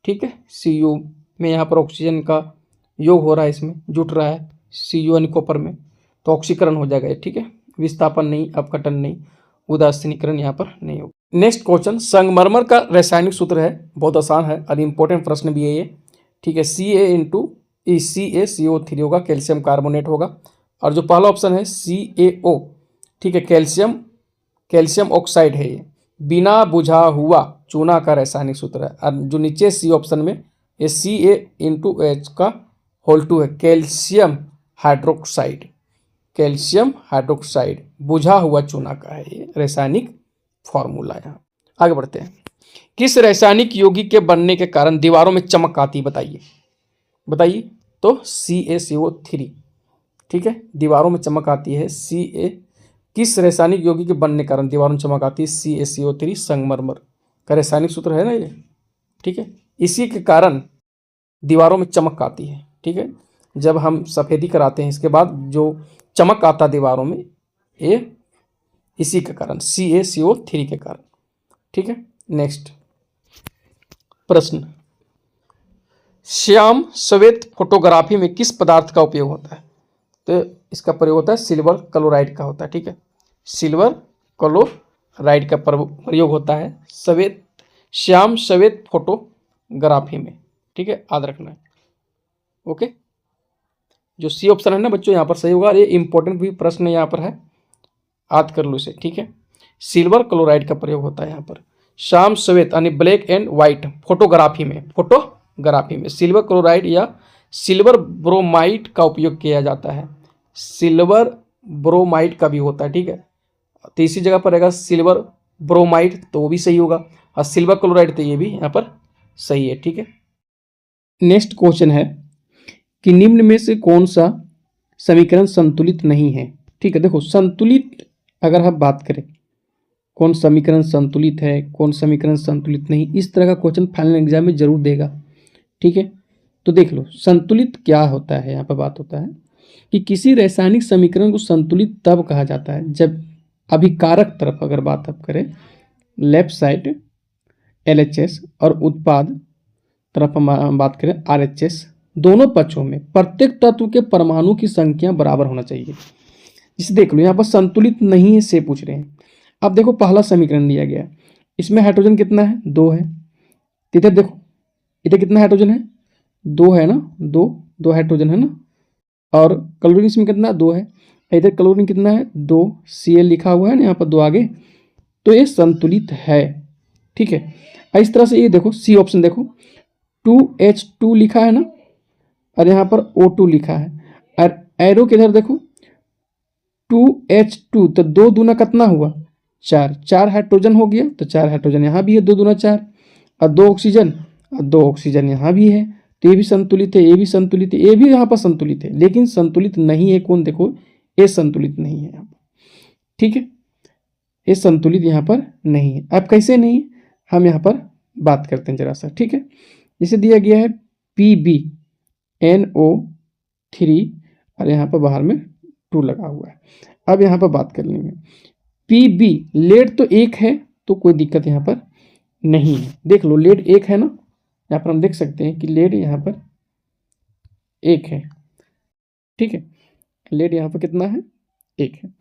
ठीक है। Cu में यहाँ पर ऑक्सीजन का योग हो रहा है, इसमें जुट रहा है Cu यानी कॉपर में, तो ऑक्सीकरण हो जाएगा, ठीक है। विस्थापन नहीं, अपघटन नहीं, उदासीनीकरण यहाँ पर नहीं होगा। नेक्स्ट क्वेश्चन संगमरमर का रासायनिक सूत्र है, बहुत आसान है और इम्पोर्टेंट प्रश्न भी है ये, ठीक है। CaCO3 होगा, कैल्शियम कार्बोनेट होगा। और जो पहला ऑप्शन है CaO, ठीक है, कैल्शियम ऑक्साइड है ये, बिना बुझा हुआ चूना का रासायनिक सूत्र है। और जो नीचे सी ऑप्शन में ये Ca×H का होल 2 है, कैल्शियम हाइड्रोक्साइड बुझा हुआ चूना का है ये रासायनिक फॉर्मूला। यहाँ आगे बढ़ते हैं, किस रासायनिक यौगिक के बनने के कारण दीवारों में चमक आती, बताइए। तो CaCO3, ठीक है, दीवारों में चमक आती है। किस रासायनिक यौगिक के बनने के कारण दीवारों में चमक आती है, CaCO3 संगमरमर का रासायनिक सूत्र है ना ये, ठीक है। इसी के कारण दीवारों में चमक आती है, ठीक है। जब हम सफ़ेदी कराते हैं इसके बाद जो चमक आता है दीवारों में, ये इसी के कारण CaCO3 के कारण, ठीक है। नेक्स्ट प्रश्न, श्याम श्वेत फोटोग्राफी में किस पदार्थ का उपयोग होता है। तो इसका प्रयोग होता है सिल्वर क्लोराइड का होता है, ठीक है, सिल्वर क्लोराइड का प्रयोग होता है श्याम श्वेत फोटोग्राफी में, ठीक है, याद रखना है। ओके, जो सी ऑप्शन है ना बच्चों यहाँ पर सही होगा। ये इंपॉर्टेंट भी प्रश्न यहाँ पर है, याद कर लो इसे, ठीक है। सिल्वर क्लोराइड का प्रयोग होता है यहाँ पर श्याम श्वेत यानी ब्लैक एंड वाइट फोटोग्राफी में सिल्वर क्लोराइड या सिल्वर ब्रोमाइड का उपयोग किया जाता है। सिल्वर ब्रोमाइड का भी होता है, ठीक है। तीसरी जगह पर रहेगा सिल्वर ब्रोमाइड, तो वो भी सही होगा, और सिल्वर क्लोराइड तो ये भी यहाँ पर सही है, ठीक है। नेक्स्ट क्वेश्चन है कि निम्न में से कौन सा समीकरण संतुलित नहीं है, ठीक है। देखो संतुलित अगर हम बात करें, कौन समीकरण संतुलित है, कौन समीकरण संतुलित नहीं, इस तरह का क्वेश्चन फाइनल एग्जाम में जरूर देगा, ठीक है। तो देख लो संतुलित क्या होता है। यहाँ पर बात होता है कि किसी रासायनिक समीकरण को संतुलित तब कहा जाता है जब अभिकारक तरफ अगर बात आप करें, लेफ्ट साइड LHS और उत्पाद तरफ हम बात करें RHS, दोनों पक्षों में प्रत्येक तत्व के परमाणु की संख्या बराबर होना चाहिए। जिसे देख लो यहाँ पर संतुलित नहीं है से पूछ रहे हैं। अब देखो पहला समीकरण दिया गया, इसमें हाइड्रोजन कितना है, 2 है। इधर देखो, इधर कितना हाइड्रोजन है, 2 है ना, 2 हाइड्रोजन है ना, और क्लोरीन इसमें कितना, 2 है। इधर क्लोरीन कितना है, 2, Cl लिखा हुआ है ना यहाँ पर 2 आगे, तो ये संतुलित है, ठीक है। इस तरह से ये देखो सी ऑप्शन देखो 2H2 लिखा है ना, और यहाँ पर O2 लिखा है, और एरो के इधर देखो 2H2, तो 2 दूना कितना हुआ, 4 हाइड्रोजन हो गया, तो 4 हाइड्रोजन यहाँ भी है, 2 दूना 4, और 2 ऑक्सीजन, और 2 ऑक्सीजन यहाँ भी है, तो ये भी संतुलित है, ये भी संतुलित है, ये भी यहाँ पर संतुलित है। लेकिन संतुलित नहीं है कौन, देखो ये संतुलित नहीं है यहाँ पर, ठीक है, ये संतुलित यहाँ पर नहीं है। अब कैसे नहीं है हम यहाँ पर बात करते हैं जरा सा, ठीक है। जैसे दिया गया है PbNO3 और यहाँ पर बाहर में 2 लगा हुआ है। अब यहाँ पर बात कर लेंगे Pb, लेड तो एक है तो कोई दिक्कत यहाँ पर नहीं है। देख लो लेड एक है ना, यहाँ पर हम देख सकते हैं कि लेड यहाँ पर एक है, ठीक है। लेड यहाँ पर कितना है, एक है।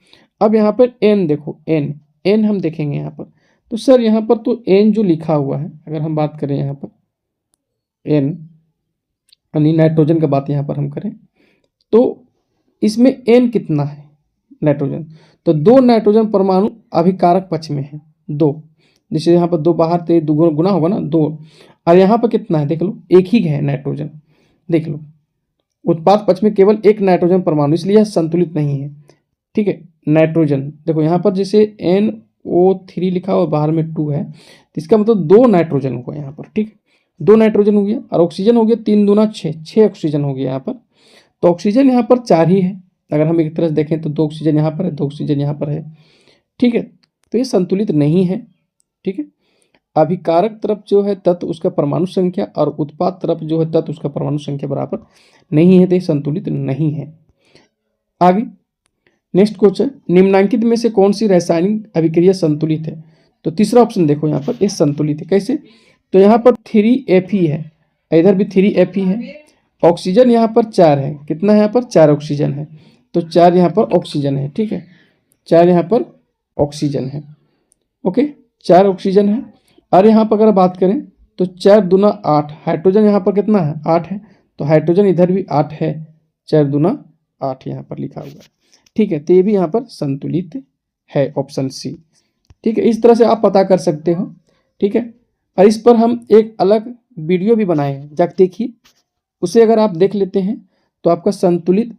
अब यहाँ पर N देखो, N हम देखेंगे यहाँ पर, तो सर यहाँ पर तो N जो लिखा हुआ है, अगर हम बात करें यहाँ पर N यानी नाइट्रोजन का बात यहाँ पर हम करें तो इसमें N कितना है नाइट्रोजन, तो 2 नाइट्रोजन परमाणु अभिकारक पक्ष में है, 2। जैसे यहाँ पर 2 बाहर थे, 2 गुना होगा ना 2, और यहाँ पर कितना है देख लो, एक ही है नाइट्रोजन। देख लो उत्पाद पक्ष में केवल 1 नाइट्रोजन परमाणु, इसलिए यह संतुलित नहीं है, ठीक है। नाइट्रोजन देखो यहाँ पर जैसे NO3 लिखा हुआ बाहर में 2 है, तो इसका मतलब 2 नाइट्रोजन हुआ यहाँ पर, ठीक है। 2 नाइट्रोजन हो गया और ऑक्सीजन हो गया 3 दूना 6, 6 ऑक्सीजन हो गया यहाँ पर। तो ऑक्सीजन यहाँ पर 4 ही है, अगर हम एक तरह से देखें तो 2 ऑक्सीजन यहाँ पर है, 2 ऑक्सीजन यहाँ पर है, ठीक है। तो ये संतुलित नहीं है, ठीक है। अभिकारक तरफ जो है तत्व उसका परमाणु संख्या और उत्पाद तरफ जो है तत्व उसका परमाणु संख्या बराबर नहीं है, तो ये संतुलित नहीं है। आगे नेक्स्ट क्वेश्चन, निम्नलिखित में से कौन सी रासायनिक अभिक्रिया संतुलित है, तो तीसरा ऑप्शन देखो यहाँ पर, ये संतुलित है। कैसे, तो यहाँ पर 3Fe है, इधर भी 3Fe है, ऑक्सीजन यहाँ पर 4 है, कितना है यहाँ पर 4 ऑक्सीजन है, तो 4 यहाँ पर ऑक्सीजन है, ठीक है, 4 यहाँ पर ऑक्सीजन है, ओके 4 ऑक्सीजन है। और यहाँ पर अगर बात करें तो 4 दूना 8, हाइड्रोजन यहाँ पर कितना है 8 है, तो हाइड्रोजन इधर भी 8 है, 4 दूना 8 यहाँ पर लिखा हुआ है, ठीक है। तो ये भी यहाँ पर संतुलित है, ऑप्शन सी, ठीक है। इस तरह से आप पता कर सकते हो, ठीक है। और इस पर हम एक अलग वीडियो भी बनाए हैं, जाकर देखिए, उसे अगर आप देख लेते हैं तो आपका संतुलित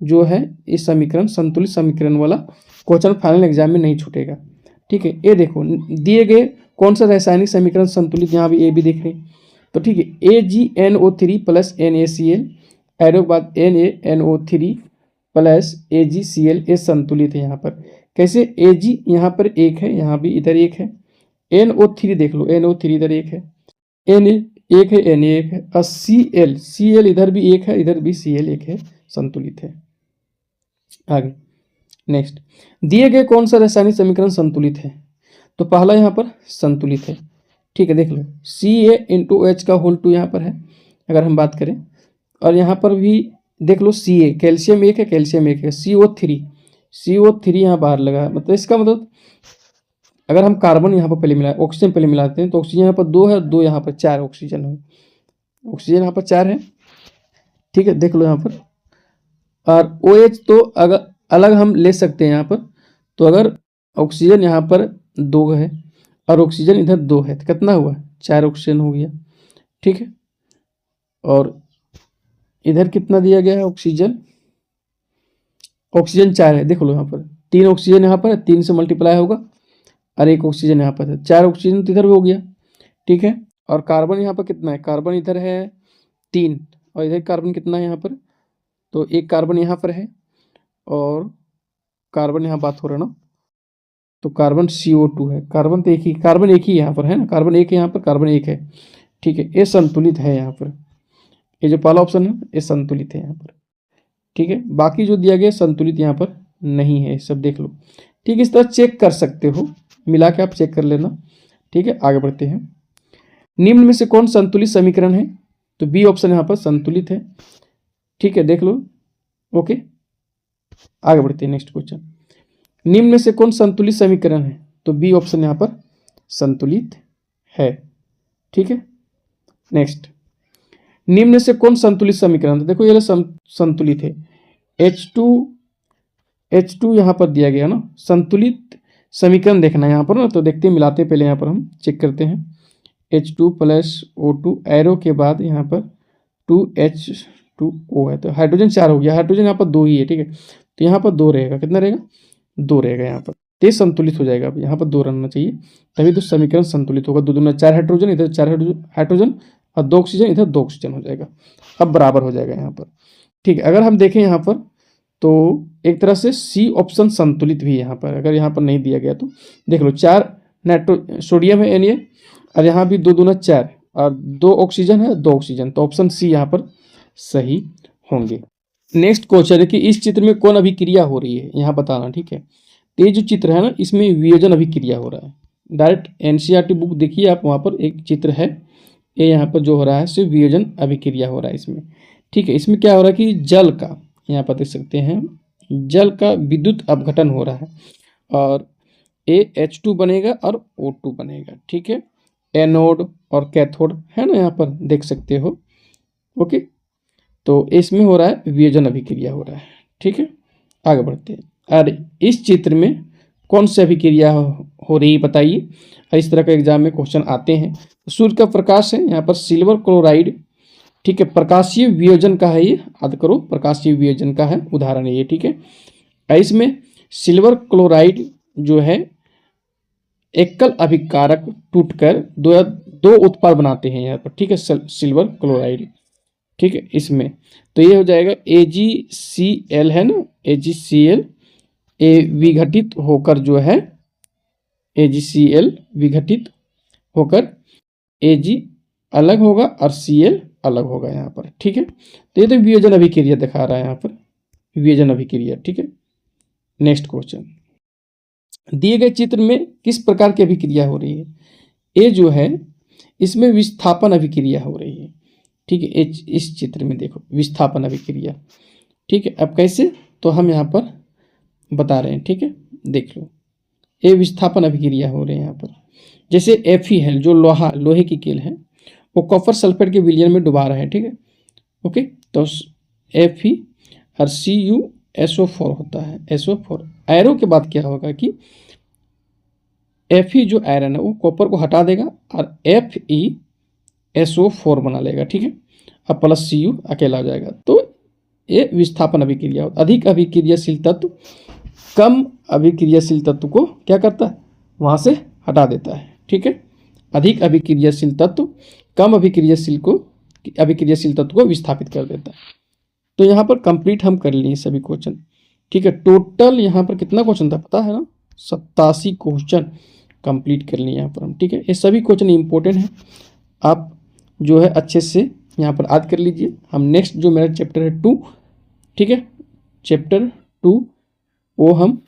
जो है ये समीकरण, संतुलित समीकरण वाला क्वेश्चन फाइनल एग्जाम में नहीं छूटेगा, ठीक है। ये देखो दिए गए कौन सा रासायनिक समीकरण संतुलित, यहाँ भी ए भी देख रहे हैं, तो ठीक है AgNO3 प्लस NaCl, एरो के बाद NaNO3 प्लस AgCl, ये संतुलित है यहाँ पर। कैसे, Ag यहाँ पर एक है, यहाँ भी इधर एक है, NO3 देख लो, NO3 इधर एक है, Na एक है, Na एक है, और Cl इधर भी एक है, इधर भी Cl एक है, संतुलित है। आगे नेक्स्ट, दिए गए कौन सा रासायनिक समीकरण संतुलित है, तो पहला यहाँ पर संतुलित है, ठीक है। देख लो Ca का होल 2 यहाँ पर है, अगर हम बात करें, और यहाँ पर भी देख लो Ca, कैल्शियम एक है, कैल्शियम एक है, CO3 यहाँ बाहर लगा है, मतलब इसका मतलब अगर हम कार्बन यहाँ पर पहले मिलाए, ऑक्सीजन पहले मिलाते हैं, तो ऑक्सीजन यहाँ पर 2 है, 2 यहाँ पर 4 ऑक्सीजन है, ऑक्सीजन यहाँ पर 4 है, ठीक है। देख लो यहाँ पर, और OH तो अगर अलग हम ले सकते हैं यहाँ पर, तो अगर ऑक्सीजन यहाँ पर 2 है और ऑक्सीजन इधर 2 है, तो कितना हुआ 4 ऑक्सीजन हो गया, ठीक है। और इधर कितना दिया गया है, ऑक्सीजन 4 है, देख लो यहाँ पर 3 ऑक्सीजन यहाँ पर 3 से मल्टीप्लाई होगा, और 1 ऑक्सीजन यहाँ पर है, 4 ऑक्सीजन तो इधर भी हो गया, ठीक है। और कार्बन यहाँ पर कितना है, कार्बन इधर है 3, और इधर कार्बन कितना है यहाँ पर, तो 1 कार्बन यहाँ पर है, और कार्बन यहाँ बात हो रहा ना, तो कार्बन CO2 है, कार्बन तो कार्बन एक ही यहाँ पर है ना, कार्बन एक है यहाँ पर, कार्बन एक है, ठीक है। ये संतुलित है यहाँ पर, ये जो पहला ऑप्शन है ये संतुलित है यहाँ पर, ठीक है। बाकी जो दिया गया संतुलित यहाँ पर नहीं है, सब देख लो, ठीक है। इस तरह चेक कर सकते हो, मिला के आप चेक कर लेना, ठीक है। आगे बढ़ते हैं, निम्न में से कौन संतुलित समीकरण है, तो बी ऑप्शन यहाँ पर संतुलित है, ठीक है, देख लो, ओके। आगे बढ़ते हैं, नेक्स्ट क्वेश्चन, निम्न में से कौन संतुलित समीकरण है, तो बी ऑप्शन यहाँ पर संतुलित है, ठीक है। नेक्स्ट, निम्न में से कौन संतुलित समीकरण, तो देखो ये संतुलित है, H2 यहाँ पर दिया गया ना, संतुलित समीकरण देखना है यहाँ पर ना, तो देखते हैं, मिलाते हैं, पहले यहाँ पर हम चेक करते हैं, H2 प्लस O2, एरो के बाद यहाँ पर 2H2O है, तो हाइड्रोजन 4 हो गया, हाइड्रोजन यहाँ पर 2 ही है, ठीक है। तो यहाँ पर 2 रहेगा, कितना रहेगा 2 रहेगा यहाँ पर, तो संतुलित हो जाएगा। अब यहाँ पर 2 रहना चाहिए, तभी तो समीकरण संतुलित होगा। 2 दूना 4 हाइड्रोजन, इधर 4 हाइड्रोजन और 2 ऑक्सीजन, इधर 2 ऑक्सीजन हो जाएगा, अब बराबर हो जाएगा यहाँ पर, ठीक है। अगर हम देखें यहाँ पर तो एक तरह से सी ऑप्शन संतुलित भी है यहाँ पर, अगर यहाँ पर नहीं दिया गया तो देख लो 4 सोडियम है Na, और यहाँ भी 2 दूना 4 और 2 ऑक्सीजन है 2 ऑक्सीजन, तो ऑप्शन सी यहाँ पर सही होंगे। नेक्स्ट क्वेश्चन है कि इस चित्र में कौन अभिक्रिया हो रही है, यहाँ बताना, ठीक है। तो ये जो चित्र है ना, इसमें वियोजन अभिक्रिया हो रहा है। डायरेक्ट एनसीईआरटी बुक देखिए आप, वहाँ पर एक चित्र है, ये यहाँ पर जो हो रहा है सिर्फ वियोजन अभिक्रिया हो रहा है इसमें, ठीक है। इसमें क्या हो रहा है कि जल का, यहाँ पर देख सकते हैं, जल का विद्युत अपघटन हो रहा है और AH2 बनेगा और O2 बनेगा, ठीक है। एनोड और कैथोड है ना, यहाँ पर देख सकते हो, ओके। तो इसमें हो रहा है वियोजन अभिक्रिया हो रहा है, ठीक है। आगे बढ़ते हैं। और इस चित्र में कौन सी अभिक्रिया हो रही है बताइए। और इस तरह का एग्जाम में क्वेश्चन आते हैं। सूर्य का प्रकाश है, यहाँ पर सिल्वर क्लोराइड, ठीक है, प्रकाशीय वियोजन का है ये, याद करो प्रकाशीय वियोजन का है उदाहरण है ये, ठीक है। इसमें सिल्वर क्लोराइड जो है एकल अभिकारक टूटकर दो उत्पाद बनाते हैं यहाँ पर, ठीक है, सिल्वर क्लोराइड, ठीक है। इसमें तो ये हो जाएगा AgCl है ना, AgCl विघटित होकर जो है AgCl विघटित होकर Ag अलग होगा और Cl अलग होगा यहाँ पर, ठीक है। तो ये तो वियोजन अभिक्रिया दिखा रहा है यहाँ पर, वियोजन अभिक्रिया, ठीक है। नेक्स्ट क्वेश्चन, दिए गए चित्र में किस प्रकार की अभिक्रिया हो रही है। ये जो है इसमें विस्थापन अभिक्रिया हो रही है, ठीक है। इस चित्र में देखो विस्थापन अभिक्रिया, ठीक है। अब कैसे, तो हम यहाँ पर बता रहे हैं, ठीक है। देख लो, ये विस्थापन अभिक्रिया हो रही है यहाँ पर। जैसे Fe है, जो लोहे की कील है, वो कॉपर सल्फेट के विलयन में डुबा रहे हैं, ठीक है, ओके। तो Fe और CuSO4 होता है, SO4। एरो के बाद क्या होगा कि Fe जो आयरन है वो कॉपर को हटा देगा और FeSO4 बना लेगा, ठीक है। अब प्लस Cu अकेला हो जाएगा। तो ये विस्थापन अभिक्रिया। अधिक अभिक्रियाशील तत्व कम अभिक्रियाशील तत्व को क्या करता है, वहाँ से हटा देता है, ठीक है। अधिक अभिक्रियाशील तत्व कम अभिक्रियाशील तत्व को विस्थापित कर देता है। तो यहाँ पर कंप्लीट हम कर लिए सभी क्वेश्चन, ठीक है। टोटल यहाँ पर कितना क्वेश्चन था पता है ना, 87 क्वेश्चन कंप्लीट कर लिए यहाँ पर हम, ठीक है। ये सभी क्वेश्चन इंपॉर्टेंट हैं, आप जो है अच्छे से यहाँ पर याद कर लीजिए। हम नेक्स्ट जो मेरा चैप्टर है 2, ठीक है, चैप्टर 2 वो हम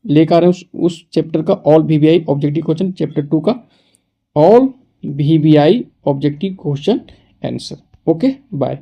लेकर आ रहे हैं उस चैप्टर का all VBI objective question, chapter 2 का all VBI objective question answer. Okay, bye.